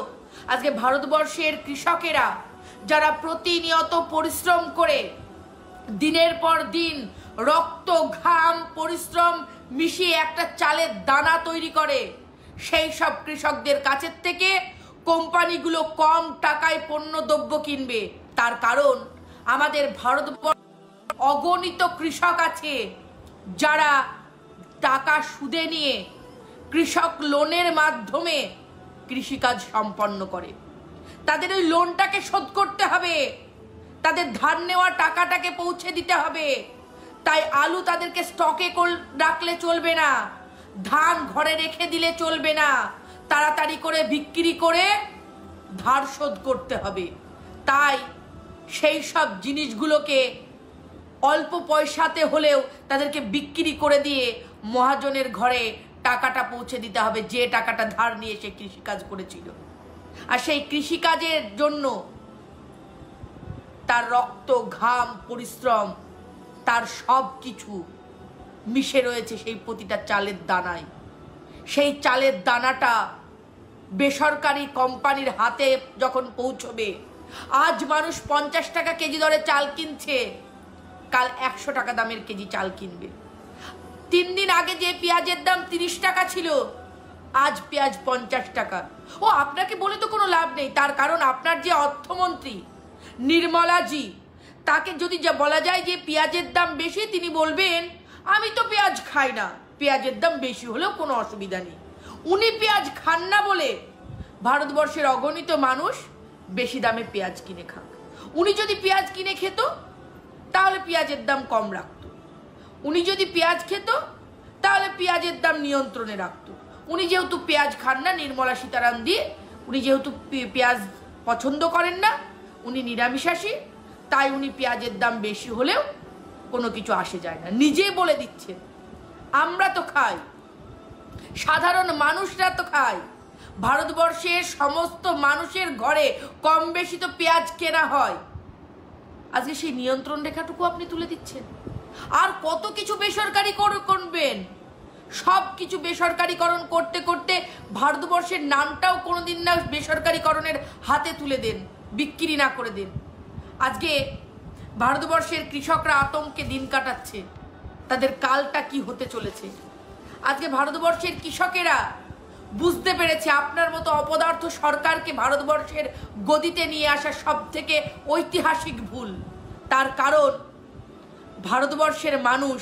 আজকে ভারতবর্ষের কৃষকেরা যারা প্রতিনিয়ত পরিশ্রম করে দিনের পর দিন রক্ত ঘাম পরিশ্রম মিশিয়ে একটা চালের দানা তৈরি করে, সেই সব কৃষকদের কাছের থেকে কোম্পানিগুলো কম টাকায় পণ্য দ্রব্য কিনবে। তার কারণ আমাদের ভারতবর্ষ অগণিত কৃষক আছে যারা টাকা সুদে নিয়ে কৃষক লোনের মাধ্যমে কৃষিকাজ সম্পন্ন করে। তাদের ওই লোনটাকে শোধ করতে হবে, তাদের ধার নেওয়া টাকাটাকে পৌঁছে দিতে হবে। তাই আলু তাদেরকে স্টকে রাখলে চলবে না, ধান ঘরে রেখে দিলে চলবে না, তাড়াতাড়ি করে বিক্রি করে ধার শোধ করতে হবে। তাই সেই সব জিনিসগুলোকে অল্প পয়সাতে হলেও তাদেরকে বিক্রি করে দিয়ে মহাজনের ঘরে টাকাটা পৌঁছে দিতে হবে, যে টাকাটা ধার নিয়ে সে কৃষিকাজ করেছিল। আর সেই কৃষিকাজের জন্য তার রক্ত ঘাম পরিশ্রম তার সব কিছু মিশে রয়েছে সেই প্রতিটা চালের দানায়। সেই চালের দানাটা বেসরকারি কোম্পানির হাতে যখন পৌঁছবে, আজ মানুষ 50 টাকা কেজি দরে চাল কিনছে, কাল 100 টাকা দামের কেজি চাল কিনবে। 3 দিন আগে যে পেঁয়াজের দাম 30 টাকা ছিল, আজ পেঁয়াজ 50 টাকা। ও আপনাকে বলে তো কোনো লাভ নেই, তার কারণ আপনার যে অর্থমন্ত্রী নির্মলাজি, তাকে যদি যা বলা যায় যে পেঁয়াজের দাম বেশি, তিনি বলবেন আমি তো পেঁয়াজ খাই না, পেঁয়াজের দাম বেশি হলেও কোনো অসুবিধা নেই। উনি পেঁয়াজ খান না বলে ভারতবর্ষের অগণিত মানুষ বেশি দামে পেঁয়াজ কিনে খাক। উনি যদি পেঁয়াজ কিনে খেত তাহলে পেঁয়াজের দাম কম রাখত। উনি যদি পেঁয়াজ খেত তাহলে পেঁয়াজের দাম নিয়ন্ত্রণে রাখত। উনি যেহেতু পেঁয়াজ খান না, নির্মলা সীতারামন দিয়ে, উনি যেহেতু পেঁয়াজ পছন্দ করেন না, উনি নিরামিষাশী, তাই উনি পেঁয়াজের দাম বেশি হলেও কোনো কিছু আসে যায় না। নিজে বলে দিচ্ছেন আমরা তো খাই, সাধারণ মানুষরা তো খায়, ভারতবর্ষের সমস্ত মানুষের ঘরে কম বেশি তো পেঁয়াজ কেনা হয়। আজকে সেই নিয়ন্ত্রণ রেখাটুকু আপনি তুলে দিচ্ছেন। আর কত কিছু বেসরকারি করবেন, সব কিছু বেসরকারিকরণ করতে করতে ভারতবর্ষের নামটাও কোনোদিন না বেসরকারিকরণের হাতে তুলে দেন, বিক্রি না করে দেন। আজকে ভারতবর্ষের কৃষকরা আতঙ্কে দিন কাটাচ্ছে, তাদের কালটা কি হতে চলেছে। আজকে ভারতবর্ষের কৃষকেরা বুঝতে পেরেছে আপনার মতো অপদার্থ সরকারকে ভারতবর্ষের গদিতে নিয়ে আসা সব থেকে ঐতিহাসিক ভুল। তার কারণ ভারতবর্ষের মানুষ,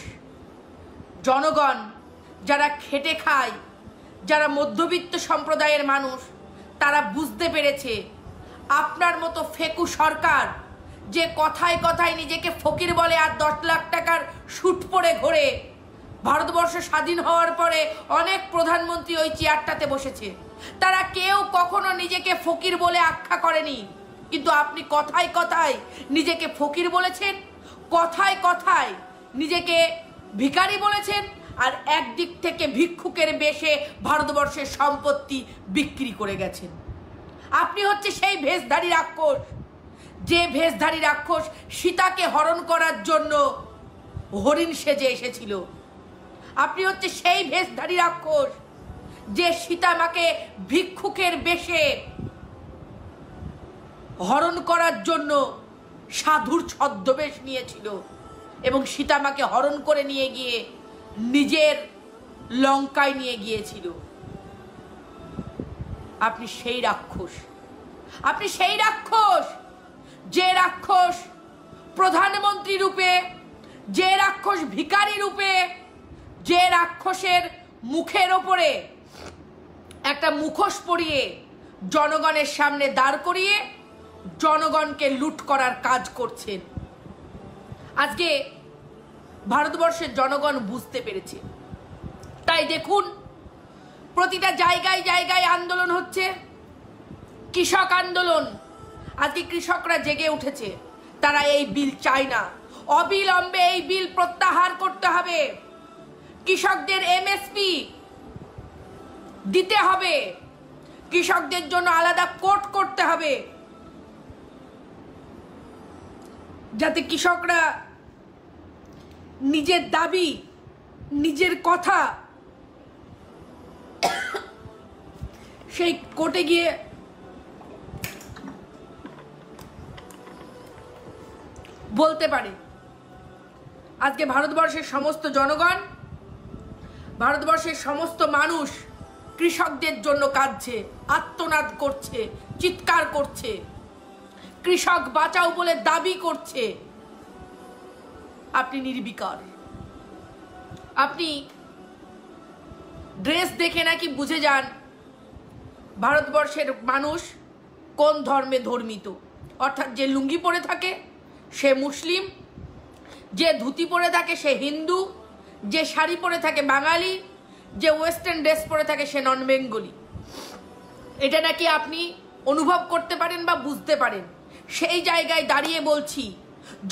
জনগণ, যারা খেটে খায়, যারা মধ্যবিত্ত সম্প্রদায়ের মানুষ, তারা বুঝতে পেরেছে আপনার মতো ফেকু সরকার যে কথায় কথায় নিজেকে ফকির বলে আর 10 লাখ টাকার স্যুট পরে ঘোরে। ভারতবর্ষ স্বাধীন হওয়ার পরে অনেক প্রধানমন্ত্রী ওই চেয়ারটাতে বসেছে, তারা কেউ কখনো নিজেকে ফকির বলে আখ্যা করেনি। কিন্তু আপনি কথায় কথায় নিজেকে ফকির বলেছেন, কথায় কথায় নিজেকে ভিখারি বলেছেন, আর একদিক থেকে ভিক্ষুকের বেশে ভারতবর্ষের সম্পত্তি বিক্রি করে গেছেন। আপনি হচ্ছে সেই ভেষধারী রাক্ষস, যে ভেষধারী রাক্ষস সীতাকে হরণ করার জন্য হরিণ সেজে এসেছিল। আপনি হচ্ছে সেই ভেষধারী রাক্ষস যে সীতা মাকে ভিক্ষুকের বেশে হরণ করার জন্য সাধুর ছদ্মবেশ নিয়েছিল এবং সীতা মাকে হরণ করে নিয়ে গিয়ে নিজের লঙ্কায় নিয়ে গিয়েছিল। আপনি সেই রাক্ষস, আপনি সেই রাক্ষস, যে রাক্ষস প্রধানমন্ত্রী রূপে, যে রাক্ষস ভিখারি রূপে, যে রাক্ষসের মুখের ওপরে একটা মুখোশ পরিয়ে জনগণের সামনে দাঁড় করিয়ে জনগণকে লুট করার কাজ করছেন। আজকে ভারতবর্ষের জনগণ বুঝতে পেরেছে, তাই দেখুন প্রতিটা জায়গায় জায়গায় আন্দোলন হচ্ছে, কৃষক আন্দোলন। আজকে কৃষকরা জেগে উঠেছে, তারা এই বিল চায় না, অবিলম্বে এই বিল প্রত্যাহার করতে হবে। কৃষকদের এমএসপি দিতে হবে, কৃষকদের জন্য আলাদা কোর্ট করতে হবে, যাতে কৃষকরা নিজের দাবি, নিজের কথা সেই কোর্টে গিয়ে বলতে পারে। আজকে ভারতবর্ষের সমস্ত জনগণ, ভারতবর্ষের সমস্ত মানুষ কৃষকদের জন্য কাঁদছে, আর্তনাদ করছে, চিৎকার করছে, কৃষক বাঁচাও বলে দাবি করছে। আপনি নির্বিকার, আপনি ড্রেস দেখে নাকি বুঝে যান ভারতবর্ষের মানুষ কোন ধর্মে ধর্মিত। অর্থাৎ যে লুঙ্গি পরে থাকে সে মুসলিম, যে ধুতি পরে থাকে সে হিন্দু, যে শাড়ি পরে থাকে বাঙালি, যে ওয়েস্টার্ন ড্রেস পরে থাকে সে নন বেঙ্গলি। এটা নাকি আপনি অনুভব করতে পারেন বা বুঝতে পারেন। সেই জায়গায় দাঁড়িয়ে বলছি,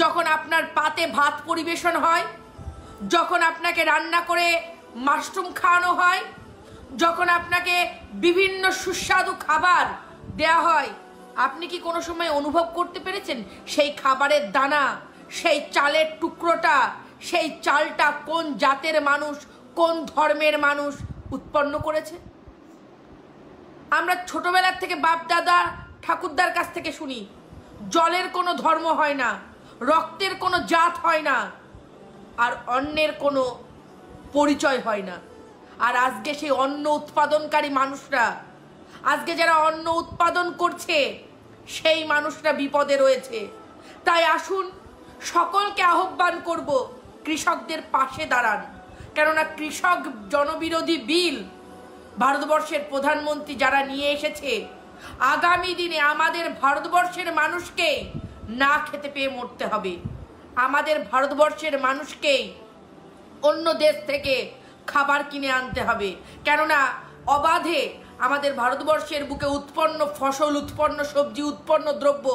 যখন আপনার পাতে ভাত পরিবেশন হয়, যখন আপনাকে রান্না করে মাশরুম খাওয়ানো হয়, যখন আপনাকে বিভিন্ন সুস্বাদু খাবার দেয়া হয়, আপনি কি কোনো সময় অনুভব করতে পেরেছেন সেই খাবারের দানা, সেই চালের টুকরোটা, সেই চালটা কোন জাতের মানুষ, কোন ধর্মের মানুষ উৎপন্ন করেছে? আমরা ছোটবেলার থেকে বাপ দাদা ঠাকুরদার কাছ থেকে শুনি, জলের কোনো ধর্ম হয় না, রক্তের কোনো জাত হয় না, আর অন্নের কোনো পরিচয় হয় না। আর আজকে সেই অন্ন উৎপাদনকারী মানুষরা, আজকে যারা অন্ন উৎপাদন করছে সেই মানুষরা বিপদে রয়েছে। তাই আসুন সকলকে আহ্বান করব, কৃষকদের পাশে দাঁড়ান। কেননা কৃষক জনবিরোধী বিল ভারতবর্ষের প্রধানমন্ত্রী যারা নিয়ে এসেছে, আগামী দিনে আমাদের ভারতবর্ষের মানুষকে না খেতে পেয়ে মরতে হবে। আমাদের ভারতবর্ষের মানুষকে অন্য দেশ থেকে খাবার কিনে আনতে হবে। কেননা অবাধে আমাদের ভারতবর্ষের বুকে উৎপন্ন ফসল, উৎপন্ন সবজি, উৎপন্ন দ্রব্য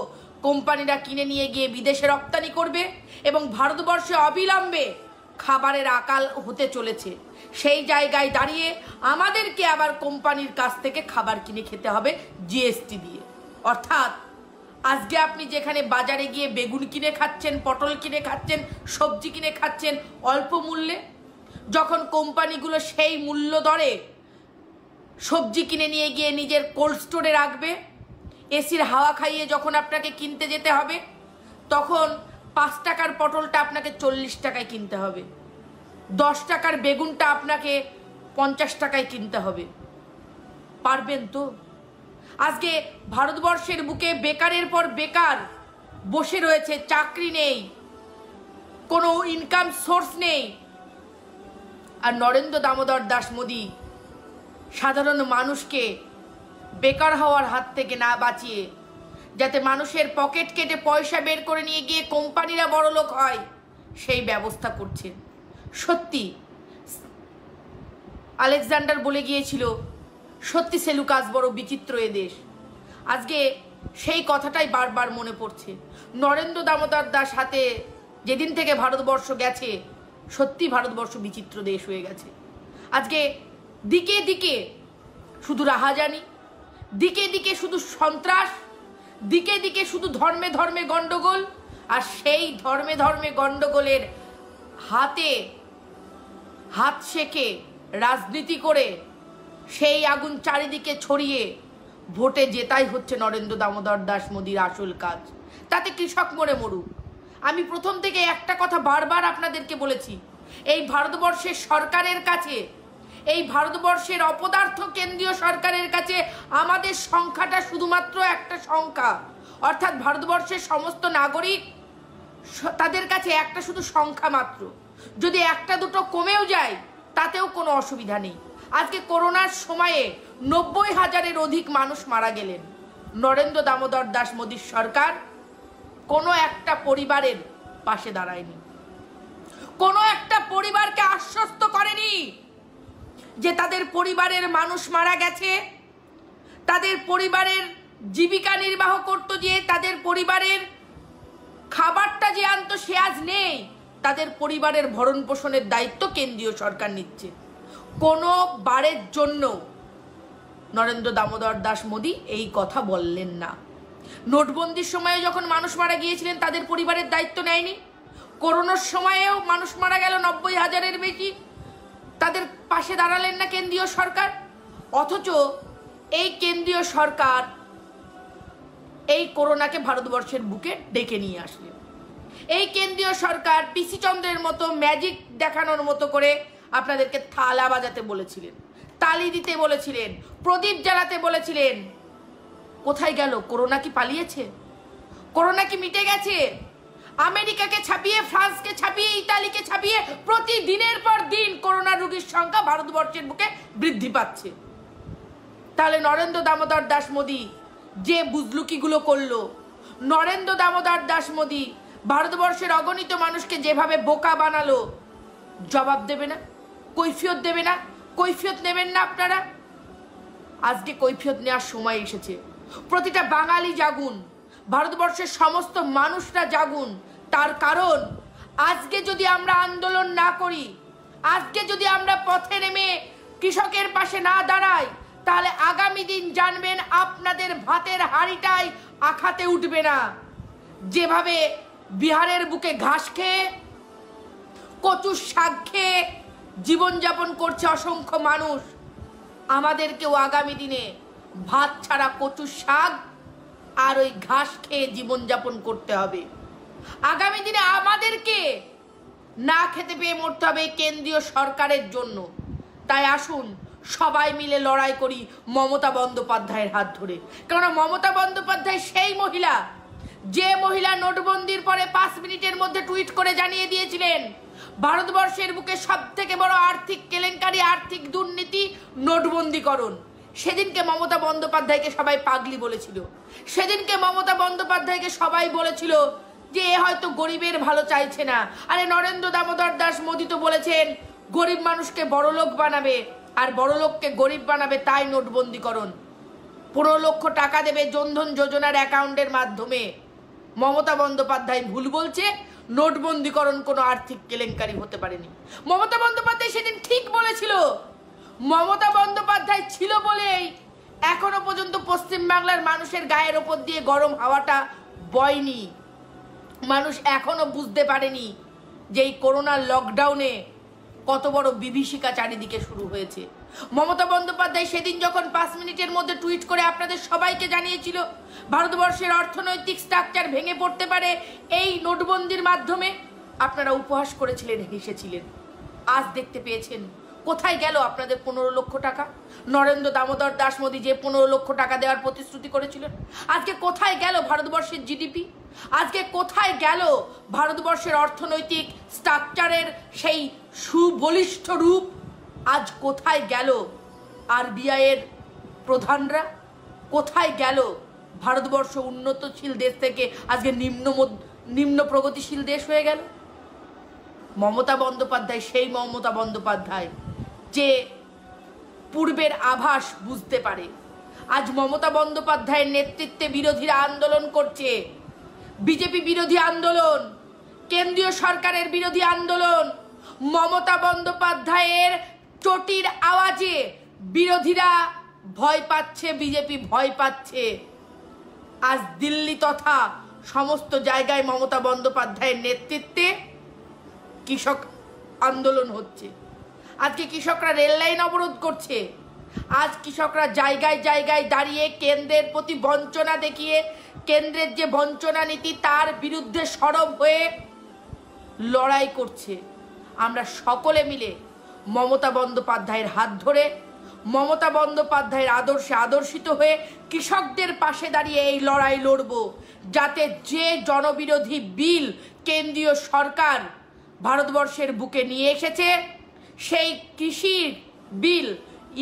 কোম্পানিরা কিনে নিয়ে গিয়ে বিদেশে রপ্তানি করবে এবং ভারতবর্ষে অবিলম্বে খাবারের আকাল হতে চলেছে। সেই জায়গায় দাঁড়িয়ে আমাদেরকে আবার কোম্পানির কাছ থেকে খাবার কিনে খেতে হবে জিএসটি দিয়ে। অর্থাৎ আজকে আপনি যেখানে বাজারে গিয়ে বেগুন কিনে খাচ্ছেন, পটল কিনে খাচ্ছেন, সবজি কিনে খাচ্ছেন অল্প মূল্যে, যখন কোম্পানিগুলো সেই মূল্য দরে সবজি কিনে নিয়ে গিয়ে নিজের কোল্ড স্টোরে রাখবে, এসির হাওয়া খাইয়ে যখন আপনাকে কিনতে যেতে হবে, তখন 5 টাকার পটলটা আপনাকে 40 টাকায় কিনতে হবে, 10 টাকার বেগুনটা আপনাকে 50 টাকায় কিনতে হবে। পারবেন তো? আজকে ভারতবর্ষের বুকে বেকারের পর বেকার বসে রয়েছে, চাকরি নেই, কোনো ইনকাম সোর্স নেই। আর নরেন্দ্র দামোদর দাস মোদী সাধারণ মানুষকে বেকার হওয়ার হাত থেকে না বাঁচিয়ে, যাতে মানুষের পকেট কেটে পয়সা বের করে নিয়ে গিয়ে কোম্পানিরা বড়লোক হয়, সেই ব্যবস্থা করছেন। সত্যি আলেকজান্ডার বলে গিয়েছিল, সত্যি সেলুকাস বড় বিচিত্র এ দেশ। আজকে সেই কথাটাই বারবার মনে পড়ছে। নরেন্দ্র দামোদর দাস হাতে যেদিন থেকে ভারতবর্ষ গেছে, সত্যি ভারতবর্ষ বিচিত্র দেশ হয়ে গেছে। আজকে দিকে দিকে শুধু রাহাজানি, দিকে দিকে শুধু সন্ত্রাস, দিকে দিকে শুধু ধর্মে ধর্মে গন্ডগোল। আর সেই ধর্মে ধর্মে গন্ডগোলের হাতে হাত শেখে রাজনীতি করে সেই আগুন চারিদিকে ছড়িয়ে ভোটে জেতাই হচ্ছে নরেন্দ্র দামোদর দাস মোদীর আসল কাজ। তাতে কৃষক মরে মরুক। আমি প্রথম থেকে একটা কথা বারবার আপনাদেরকে বলেছি, এই ভারতবর্ষের সরকারের কাছে, এই ভারতবর্ষের অপদার্থ কেন্দ্রীয় সরকারের কাছে আমাদের সংখ্যাটা শুধুমাত্র একটা সংখ্যা। অর্থাৎ ভারতবর্ষের সমস্ত নাগরিক, তাদের কাছে একটা শুধু সংখ্যা মাত্র। যদি একটা দুটো কমেও যায় তাতেও কোনো অসুবিধা নেই। আজকে করোনার সময়ে 90,000-এর অধিক মানুষ মারা গেলেন। নরেন্দ্র দামোদর দাস মোদীর সরকার কোনো একটা পরিবারের পাশে দাঁড়ায়নি, কোনো একটা পরিবারকে আশ্বস্ত করেনি যে তাদের পরিবারের মানুষ মারা গেছে, তাদের পরিবারের জীবিকা নির্বাহ করতো, যে তাদের পরিবারের খাবারটা যে আনতো সে আজ নেই, তাদের পরিবারের ভরণ পোষণের দায়িত্ব কেন্দ্রীয় সরকার নিচ্ছে। কোনো বারের জন্য নরেন্দ্র দামোদর দাস মোদী এই কথা বললেন না। নোটবন্দির সময়ে যখন মানুষ মারা গিয়েছিলেন তাদের পরিবারের দায়িত্ব নেয়নি। করোনার সময়েও মানুষ মারা গেল 90,000-এর বেশি, তাদের পাশে দাঁড়ালেন না কেন্দ্রীয় সরকার। অথচ এই কেন্দ্রীয় সরকার এই করোনাকে ভারতবর্ষের বুকে ডেকে নিয়ে আসলেন। এই কেন্দ্রীয় সরকার পিসি চন্দ্রের মতো ম্যাজিক দেখানোর মতো করে আপনাদেরকে থালা বাজাতে বলেছিলেন, তালি দিতে বলেছিলেন, প্রদীপ জ্বালাতে বলেছিলেন। কোথায় গেল? করোনা কি পালিয়েছে? করোনা কি মিটে গেছে? আমেরিকাকে ছাপিয়ে, ফ্রান্সকে ছাপিয়ে, ইতালিকে ছাপিয়ে প্রতিদিনের পর দিন করোনা রোগীর সংখ্যা ভারতবর্ষের বুকে বৃদ্ধি পাচ্ছে। তাহলে নরেন্দ্র দামোদর দাস মোদী যে বুজলুকিগুলো করলো, নরেন্দ্র দামোদর দাস মোদী ভারতবর্ষের অগণিত মানুষকে যেভাবে বোকা বানালো, জবাব দেবে না? কৈফিয়ত দেবে না? কৈফিয়ত নেবেন না আপনারা? আজকে কৈফিয়ত নেওয়ার সময় এসেছে। প্রতিটা বাঙালি জাগুন, ভারতবর্ষের সমস্ত মানুষরা জাগুন। তার কারণ আজকে যদি আমরা আন্দোলন না করি, আজকে যদি আমরা পথে নেমে কৃষকের পাশে না দাঁড়াই, তাহলে আগামী দিন জানবেন আপনাদের ভাতের হাঁড়িটাই আখাতে উঠবে না। যেভাবে বিহারের বুকে ঘাস খেয়ে, কচুর শাক খেয়ে জীবনযাপন করছে অসংখ্য মানুষ, আমাদেরকেও আগামী দিনে ভাত ছাড়া কচুর শাক আর ওই ঘাস খেয়ে জীবনযাপন করতে হবে। আগামী দিনে আমাদেরকে না খেতে পেয়ে মরতে হবে কেন্দ্রীয় সরকারের জন্য। তাই আসুন সবাই মিলে লড়াই করি মমতা বন্দ্যোপাধ্যায়ের হাত ধরে। কেননা মমতা বন্দ্যোপাধ্যায় সেই মহিলা, যে মহিলা নোটবন্দির পরে 5 মিনিটের মধ্যে টুইট করে জানিয়ে দিয়েছিলেন ভারতবর্ষের বুকে সব থেকে বড় আর্থিক কেলেঙ্কারি, আর্থিক দুর্নীতি নোটবন্দিকরণ। সেদিনকে মমতা বন্দ্যোপাধ্যায়কে সবাই পাগলি বলেছিল। সেদিনকে মমতা বন্দ্যোপাধ্যায়কে সবাই বলেছিল যে এ হয়তো গরিবের ভালো চাইছে না। আরে নরেন্দ্র দামোদর দাস মোদী তো বলেছেন গরিব মানুষকে বড়লোক বানাবে আর বড়লোককে গরিব বানাবে, তাই নোটবন্দিকরণ। 15 লক্ষ টাকা দেবে জনধন যোজনার অ্যাকাউন্টের মাধ্যমে। মমতা বন্দ্যোপাধ্যায় ভুল বলছে, নোটবন্দিকরণ কোনো আর্থিক কেলেঙ্কারি হতে পারেনি। মমতা বন্দ্যোপাধ্যায় সেদিন ঠিক বলেছিল। মমতা বন্দ্যোপাধ্যায় ছিল বলেই এখনো পর্যন্ত পশ্চিমবাংলার মানুষের গায়ের ওপর দিয়ে গরম হাওয়াটা বয়নি। মানুষ এখনো বুঝতে পারেনি যে এই করোনার লকডাউনে কত বড় বিভীষিকা চারিদিকে শুরু হয়েছে। মমতা বন্দ্যোপাধ্যায় সেদিন যখন 5 মিনিটের মধ্যে টুইট করে আপনাদের সবাইকে জানিয়েছিল ভারতবর্ষের অর্থনৈতিক স্ট্রাকচার ভেঙে পড়তে পারে এই নোটবন্দির মাধ্যমে, আপনারা উপহাস করেছিলেন, হেসেছিলেন। আজ দেখতে পেয়েছেন কোথায় গেল আপনাদের 15 লক্ষ টাকা? নরেন্দ্র দামোদর দাস মোদী যে 15 লক্ষ টাকা দেওয়ার প্রতিশ্রুতি করেছিলেন, আজকে কোথায় গেল ভারতবর্ষের জিডিপি? আজকে কোথায় গেল ভারতবর্ষের অর্থনৈতিক স্ট্রাকচারের সেই সুবলিষ্ঠ রূপ? আজ কোথায় গেল আরবিআই এর প্রধানরা? কোথায় গেল ভারতবর্ষ উন্নতশীল দেশ থেকে আজকে নিম্ন প্রগতিশীল দেশ হয়ে গেল? মমতা বন্দ্যোপাধ্যায় সেই মমতা বন্দ্যোপাধ্যায় যে পূর্বের আভাস বুঝতে পারে। আজ মমতা বন্দ্যোপাধ্যায়ের নেতৃত্বে বিরোধীরা আন্দোলন করছে, বিজেপি বিরোধী আন্দোলন, কেন্দ্রীয় সরকারের বিরোধী আন্দোলন। মমতা বন্দ্যোপাধ্যায়ের চটির আওয়াজে বিরোধীরা ভয় পাচ্ছে, বিজেপি ভয় পাচ্ছে। আজ দিল্লি তথা সমস্ত জায়গায় মমতা বন্দ্যোপাধ্যায়ের নেতৃত্বে কৃষক আন্দোলন হচ্ছে। আজকে কৃষকরা রেল লাইন অবরোধ করছে। আজ কৃষকরা জায়গায় জায়গায় দাঁড়িয়ে কেন্দ্রের প্রতি বঞ্চনা দেখিয়ে, কেন্দ্রের যে বঞ্চনা নীতি তার বিরুদ্ধে সরব হয়ে লড়াই করছে। আমরা সকলে মিলে মমতা বন্দ্যোপাধ্যায়ের হাত ধরে, মমতা বন্দ্যোপাধ্যায়ের আদর্শে আদর্শিত হয়ে কৃষকদের পাশে দাঁড়িয়ে এই লড়াই লড়ব, যাতে যে জনবিরোধী বিল কেন্দ্রীয় সরকার ভারতবর্ষের বুকে নিয়ে এসেছে সেই কৃষির বিল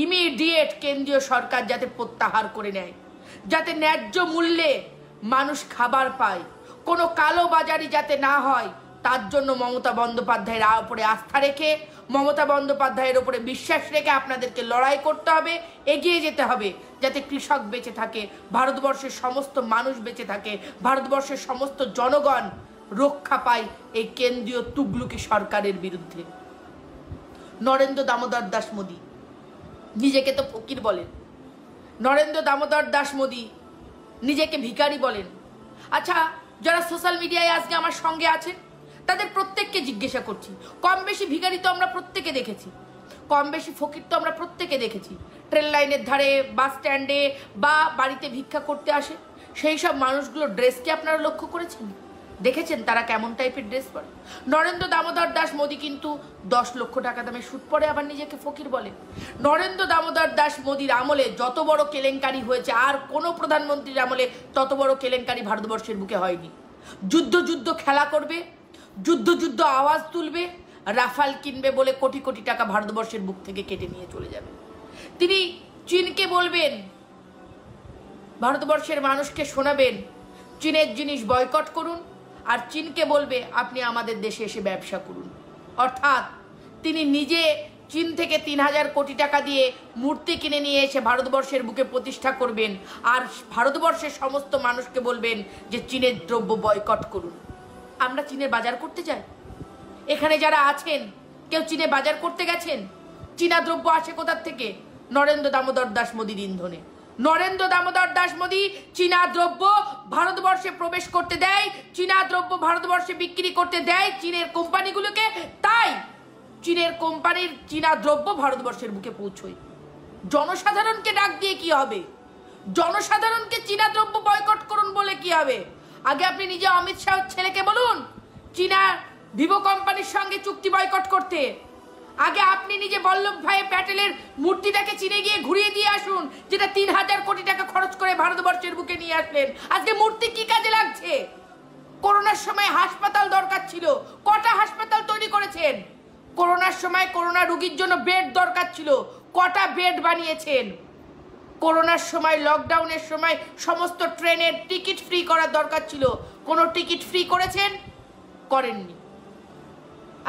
ইমিডিয়েট কেন্দ্রীয় সরকার যাতে প্রত্যাহার করে নেয়, যাতে ন্যায্য মূল্যে মানুষ খাবার পায়, কোনো কালো বাজারি যাতে না হয়, তার জন্য মমতা বন্দ্যোপাধ্যায়ের উপরে আস্থা রেখে, মমতা বন্দ্যোপাধ্যায়ের উপরে বিশ্বাস রেখে আপনাদেরকে লড়াই করতে হবে, এগিয়ে যেতে হবে, যাতে কৃষক বেঁচে থাকে, ভারতবর্ষের সমস্ত মানুষ বেঁচে থাকে, ভারতবর্ষের সমস্ত জনগণ রক্ষা পায় এই কেন্দ্রীয় তুগলুকি সরকারের বিরুদ্ধে। নরেন্দ্র দামোদর দাস মোদী নিজেকে তো ফকির বলেন, নরেন্দ্র দামোদর দাস মোদী নিজেকে ভিখারি বলেন। আচ্ছা, যারা সোশ্যাল মিডিয়ায় আজকে আমার সঙ্গে আছেন তাদের প্রত্যেককে জিজ্ঞাসা করছি, কম বেশি ভিখারি তো আমরা প্রত্যেকে দেখেছি, কম বেশি ফকির তো আমরা প্রত্যেকে দেখেছি। ট্রেন লাইনের ধারে, বাস স্ট্যান্ডে বা বাড়িতে ভিক্ষা করতে আসে, সেই সব মানুষগুলোর ড্রেসকে আপনারা লক্ষ্য করেছেন? দেখেছেন তারা কেমন টাইপের ড্রেস পরে? নরেন্দ্র দামোদর দাস মোদী কিন্তু 10 লক্ষ টাকা দামে স্যুট পরে আবার নিজেকে ফকির বলে। নরেন্দ্র দামোদর দাস মোদীর আমলে যত বড় কেলেঙ্কারি হয়েছে আর কোনো প্রধানমন্ত্রীর আমলে তত বড় কেলেঙ্কারি ভারতবর্ষের বুকে হয়নি। যুদ্ধ যুদ্ধ খেলা করবে, যুদ্ধ যুদ্ধ আওয়াজ তুলবে, রাফাল কিনবে বলে কোটি কোটি টাকা ভারতবর্ষের বুক থেকে কেটে নিয়ে চলে যাবে। তিনি চীনকে বলবেন, ভারতবর্ষের মানুষকে শোনাবেন চীনের জিনিস বয়কট করুন, আর চীনকে বলবে আপনি আমাদের দেশে এসে ব্যবসা করুন। অর্থাৎ তিনি নিজে চীন থেকে 3000 কোটি টাকা দিয়ে মূর্তি কিনে নিয়ে এসে ভারতবর্ষের বুকে প্রতিষ্ঠা করবেন, আর ভারতবর্ষের সমস্ত মানুষকে বলবেন যে চীনের দ্রব্য বয়কট করুন। আমরা চীনের বাজার করতে যাই? এখানে যারা আছেন কেউ চীনে বাজার করতে গেছেন? চীনা দ্রব্য আসে কোথার থেকে? নরেন্দ্র দামোদর দাস মোদীর ইন্ধনে। নরেন্দ্র দামোদর দাস মোদী চীনা দ্রব্য ভারতবর্ষে প্রবেশ করতে দেয়, চীনা দ্রব্য ভারতবর্ষে বিক্রি করতে দেয় চীনের কোম্পানিগুলোকে, তাই চীনের কোম্পানির চীনা দ্রব্য ভারতবর্ষের বুকে পৌঁছয়। জনসাধারণকে ডাক দিয়ে কি হবে? জনসাধারণকে চীনা দ্রব্য বয়কট করুন বলে কি হবে? আগে আপনি নিজে অমিত শাহর ছেলেকে বলুন চীনা ভিভো কোম্পানির সঙ্গে চুক্তি বয়কট করতে। আগে আপনি নিজে বল্লভভাই প্যাটেলের মূর্তিটাকে চীনে গিয়ে ঘুরিয়ে দিয়ে আসুন, যেটা 3000 কোটি টাকা খরচ করে ভারতবর্ষের বুকে নিয়ে আসলেন। আজকে মূর্তি কি কাজে লাগছে? করোনার সময় হাসপাতাল দরকার ছিল, কটা হাসপাতাল তৈরি করেছেন? করোনার সময় করোনা রোগীর জন্য বেড দরকার ছিল, কটা বেড বানিয়েছেন? করোনার সময় লকডাউনের সময় সমস্ত ট্রেনের টিকিট ফ্রি করার দরকার ছিল, কোনো টিকিট ফ্রি করেছেন? করেননি।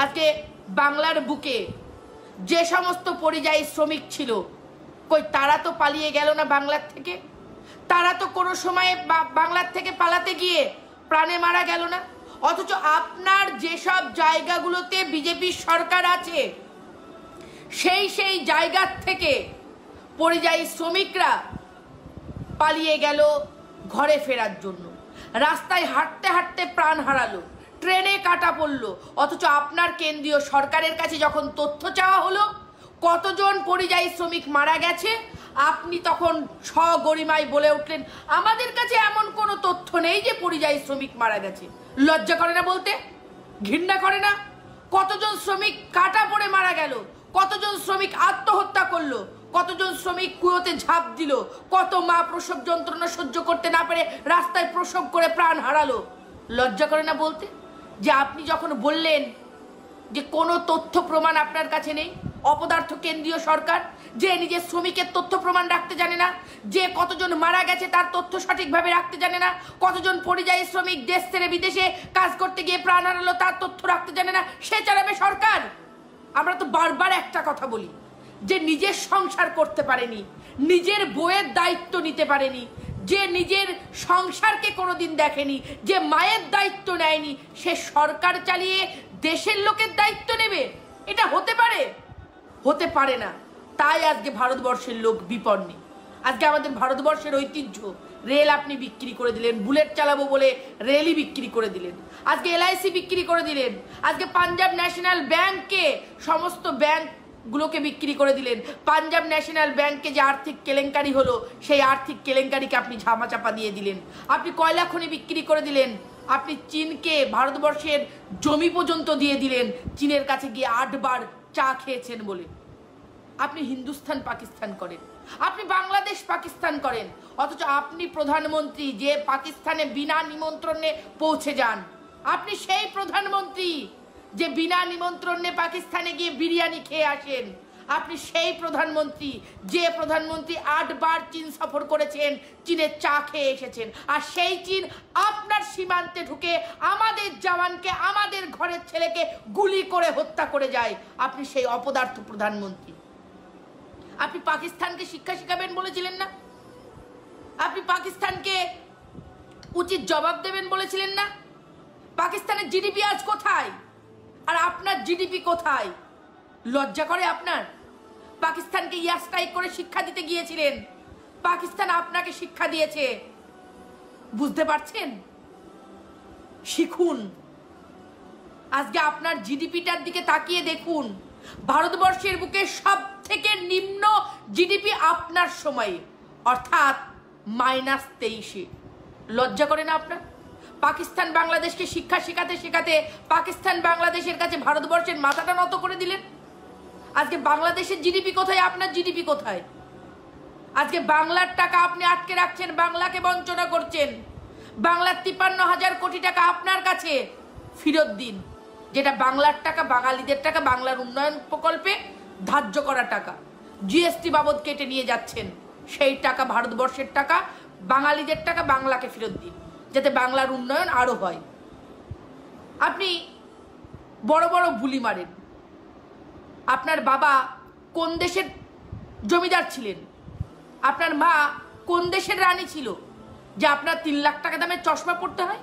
আজকে বাংলার বুকে যে সমস্ত পরিযায়ী শ্রমিক ছিল, কই তারা তো পালিয়ে গেল না বাংলার থেকে? তারা তো কোনো সময় বাংলার থেকে পালাতে গিয়ে প্রাণে মারা গেল না? অথচ আপনার যেসব জায়গাগুলোতে বিজেপির সরকার আছে সেই জায়গার থেকে পরিযায়ী শ্রমিকরা পালিয়ে গেল ঘরে ফেরার জন্য, রাস্তায় হাঁটতে হাঁটতে প্রাণ হারালো, ট্রেনে কাটা পড়লো। অথচ আপনার কেন্দ্রীয় সরকারের কাছে যখন তথ্য চাওয়া হলো কতজন পরিযায়ী শ্রমিক মারা গেছে, আপনি তখন সগরিমায় বলে উঠলেন আমাদের কাছে এমন কোনো তথ্য নেই যে পরিযায়ী শ্রমিক মারা গেছে। লজ্জা করে না বলতে? ঘৃণা করে না? কতজন শ্রমিক কাটা পড়ে মারা গেল, কতজন শ্রমিক আত্মহত্যা করলো, কতজন শ্রমিক কুয়োতে ঝাঁপ দিল, কত মা প্রসব যন্ত্রণা সহ্য করতে না পেরে রাস্তায় প্রসব করে প্রাণ হারালো। লজ্জা করে না বলতে? যে আপনি যখন বললেন যে কোনো তথ্য প্রমাণ আপনার কাছে নেই, অপদার্থ কেন্দ্রীয় সরকার যে নিজের শ্রমিকের তথ্য প্রমাণ রাখতে জানে না, যে কতজন মারা গেছে তার তথ্য সঠিকভাবে রাখতে জানে না, কতজন পরিযায়ী শ্রমিক দেশ ছেড়ে বিদেশে কাজ করতে গিয়ে প্রাণ হারালো তার তথ্য রাখতে জানে না, সে চালাবে সরকার? আমরা তো বারবার একটা কথা বলি যে নিজের সংসার করতে পারেনি, নিজের বইয়ের দায়িত্ব নিতে পারেনি, যে নিজের সংসারকে কোনোদিন দেখেনি, যে মায়ের দায়িত্ব নেয়নি, সে সরকার চালিয়ে দেশের লোকের দায়িত্ব নেবে? এটা হতে পারে? হতে পারে না। তাই আজকে ভারতবর্ষের লোক বিপন্নে। আজকে আমাদের ভারতবর্ষের ঐতিহ্য রেল আপনি বিক্রি করে দিলেন, বুলেট চালাবো বলে রেলই বিক্রি করে দিলেন, আজকে LIC বিক্রি করে দিলেন, আজকে পাঞ্জাব ন্যাশনাল ব্যাংককে সমস্ত ব্যাংকগুলোকে বিক্রি করে দিলেন। পাঞ্জাব ন্যাশনাল ব্যাংকে যে আর্থিক কেলেঙ্কারি হলো সেই আর্থিক কেলেঙ্কারিকে আপনি ঝামাচাপা দিয়ে দিলেন। আপনি কয়লা খনি বিক্রি করে দিলেন, আপনি চীনকে ভারতবর্ষের জমি পর্যন্ত দিয়ে দিলেন, চীনের কাছে গিয়ে 8 বার চা খেয়েছেন বলে। আপনি হিন্দুস্তান পাকিস্তান করেন, আপনি বাংলাদেশ পাকিস্তান করেন, অথচ আপনি প্রধানমন্ত্রী যে পাকিস্তানে বিনা নিমন্ত্রণে পৌঁছে যান। আপনি সেই প্রধানমন্ত্রী যে বিনা নিমন্ত্রণে পাকিস্তানে গিয়ে বিরিয়ানি খেয়ে আসেন। আপনি সেই প্রধানমন্ত্রী যে প্রধানমন্ত্রী 8 বার চীন সফর করেছেন, চীনের চা খেয়ে এসেছেন। আর সেই চীন আপনার সীমান্তে ঢুকে আমাদের জওয়ানকে, আমাদের ঘরের ছেলেকে গুলি করে হত্যা করে যায়। আপনি সেই অপদার্থ প্রধানমন্ত্রী। আপনি পাকিস্তানকে শিক্ষা শিখাবেন বলেছিলেন না? আপনি পাকিস্তানকে উচিত জবাব দেবেন বলেছিলেন না? পাকিস্তানের জিডিপি আজ কোথায় আর আপনার জিডিপি কোথায়? লজ্জা করে আপনার? পাকিস্তানকে এয়ার স্ট্রাইক করে শিক্ষা দিতে গিয়েছিলেন, পাকিস্তান আপনাকে শিক্ষা দিয়েছে। বুঝতে পারছেন? শিখুন। আজকে আপনার জিডিপিটার দিকে তাকিয়ে দেখুন, ভারতবর্ষের বুকে সব থেকে নিম্ন জিডিপি আপনার সময়ে, অর্থাৎ -23। লজ্জা করে না আপনার? পাকিস্তান বাংলাদেশকে শিক্ষা শেখাতে শেখাতে পাকিস্তান বাংলাদেশের কাছে ভারতবর্ষের মাথাটা নত করে দিলেন। আজকে বাংলাদেশের জিডিপি কোথায়, আপনার জিডিপি কোথায়? আজকে বাংলার টাকা আপনি আটকে রাখছেন, বাংলাকে বঞ্চনা করছেন। বাংলার 53,000 কোটি টাকা আপনার কাছে ফেরত দিন, যেটা বাংলার টাকা, বাঙালিদের টাকা, বাংলার উন্নয়ন প্রকল্পে ধার্য করা টাকা, GST বাবদ কেটে নিয়ে যাচ্ছেন। সেই টাকা ভারতবর্ষের টাকা, বাঙালিদের টাকা, বাংলাকে ফেরত দিন, যাতে বাংলার উন্নয়ন আরো হয়। আপনি বড় বড় বুলি মারেন। আপনার বাবা কোন দেশের জমিদার ছিলেন? আপনার মা কোন দেশের রানী ছিল যে আপনার 3 লাখ টাকা দামের চশমা পরতে হয়,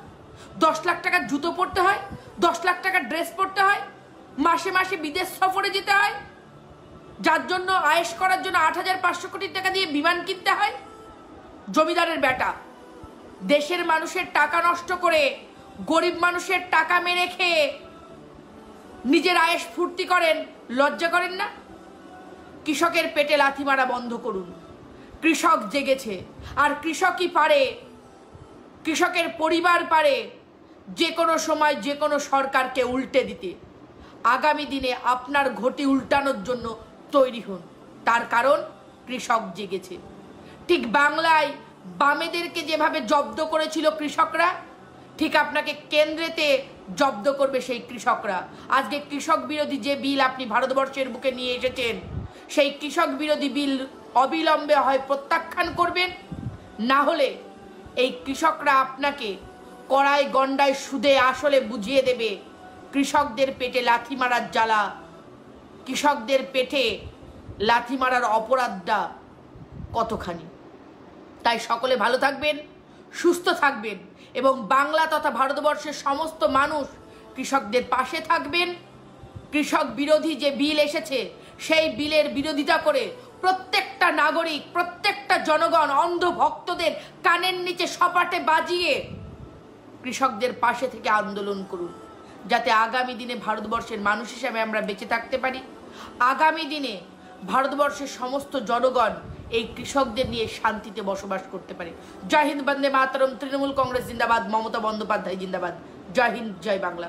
10 লাখ টাকার জুতো পরতে হয়, 10 লাখ টাকার ড্রেস পরতে হয়, মাসে মাসে বিদেশ সফরে যেতে হয়, যার জন্য আয়েশ করার জন্য 8,500 কোটি টাকা দিয়ে বিমান কিনতে হয়? জমিদারের বেটা দেশের মানুষের টাকা নষ্ট করে, গরিব মানুষের টাকা মেরে খেয়ে নিজের আয়েশ ফুর্তি করেন। লজ্জা করেন না? কৃষকের পেটে লাথি মারা বন্ধ করুন। কৃষক জেগেছে, আর কৃষকই পারে, কৃষকের পরিবার পারে যে কোনো সময় যে কোনো সরকারকে উল্টে দিতে। আগামী দিনে আপনার ঘটি উল্টানোর জন্য তৈরি হন, তার কারণ কৃষক জেগেছে। ঠিক বাংলায় বামেদেরকে যেভাবে জব্দ করেছিল কৃষকরা, ঠিক আপনাকে কেন্দ্রেতে জব্দ করবে সেই কৃষকরা। আজকে কৃষক বিরোধী যে বিল আপনি ভারতবর্ষের বুকে নিয়ে এসেছেন, সেই কৃষক বিরোধী বিল অবিলম্বে হয় প্রত্যাখ্যান করবেন, না হলে এই কৃষকরা আপনাকে কড়াই গন্ডায় সুদে আসলে বুঝিয়ে দেবে কৃষকদের পেটে লাথি মারার জ্বালা, কৃষকদের পেটে লাথি মারার অপরাধটা কতখানি। তাই সকলে ভালো থাকবেন, সুস্থ থাকবেন এবং বাংলা তথা ভারতবর্ষের সমস্ত মানুষ কৃষকদের পাশে থাকবেন। কৃষক বিরোধী যে বিল এসেছে সেই বিলের বিরোধিতা করে প্রত্যেকটা নাগরিক, প্রত্যেকটা জনগণ অন্ধ ভক্তদের কানের নিচে সপাটে বাজিয়ে কৃষকদের পাশে থেকে আন্দোলন করুন, যাতে আগামী দিনে ভারতবর্ষের মানুষ হিসেবে আমরা বেঁচে থাকতে পারি। আগামী দিনে ভারতবর্ষের সমস্ত জনগণ এই কৃষকদের নিয়ে শান্তিতে বসবাস করতে পারে। জয় হিন্দ, বন্দে মাতরম, তৃণমূল কংগ্রেস জিন্দাবাদ, মমতা বন্দ্যোপাধ্যায় জিন্দাবাদ। জয় হিন্দ, জয় বাংলা।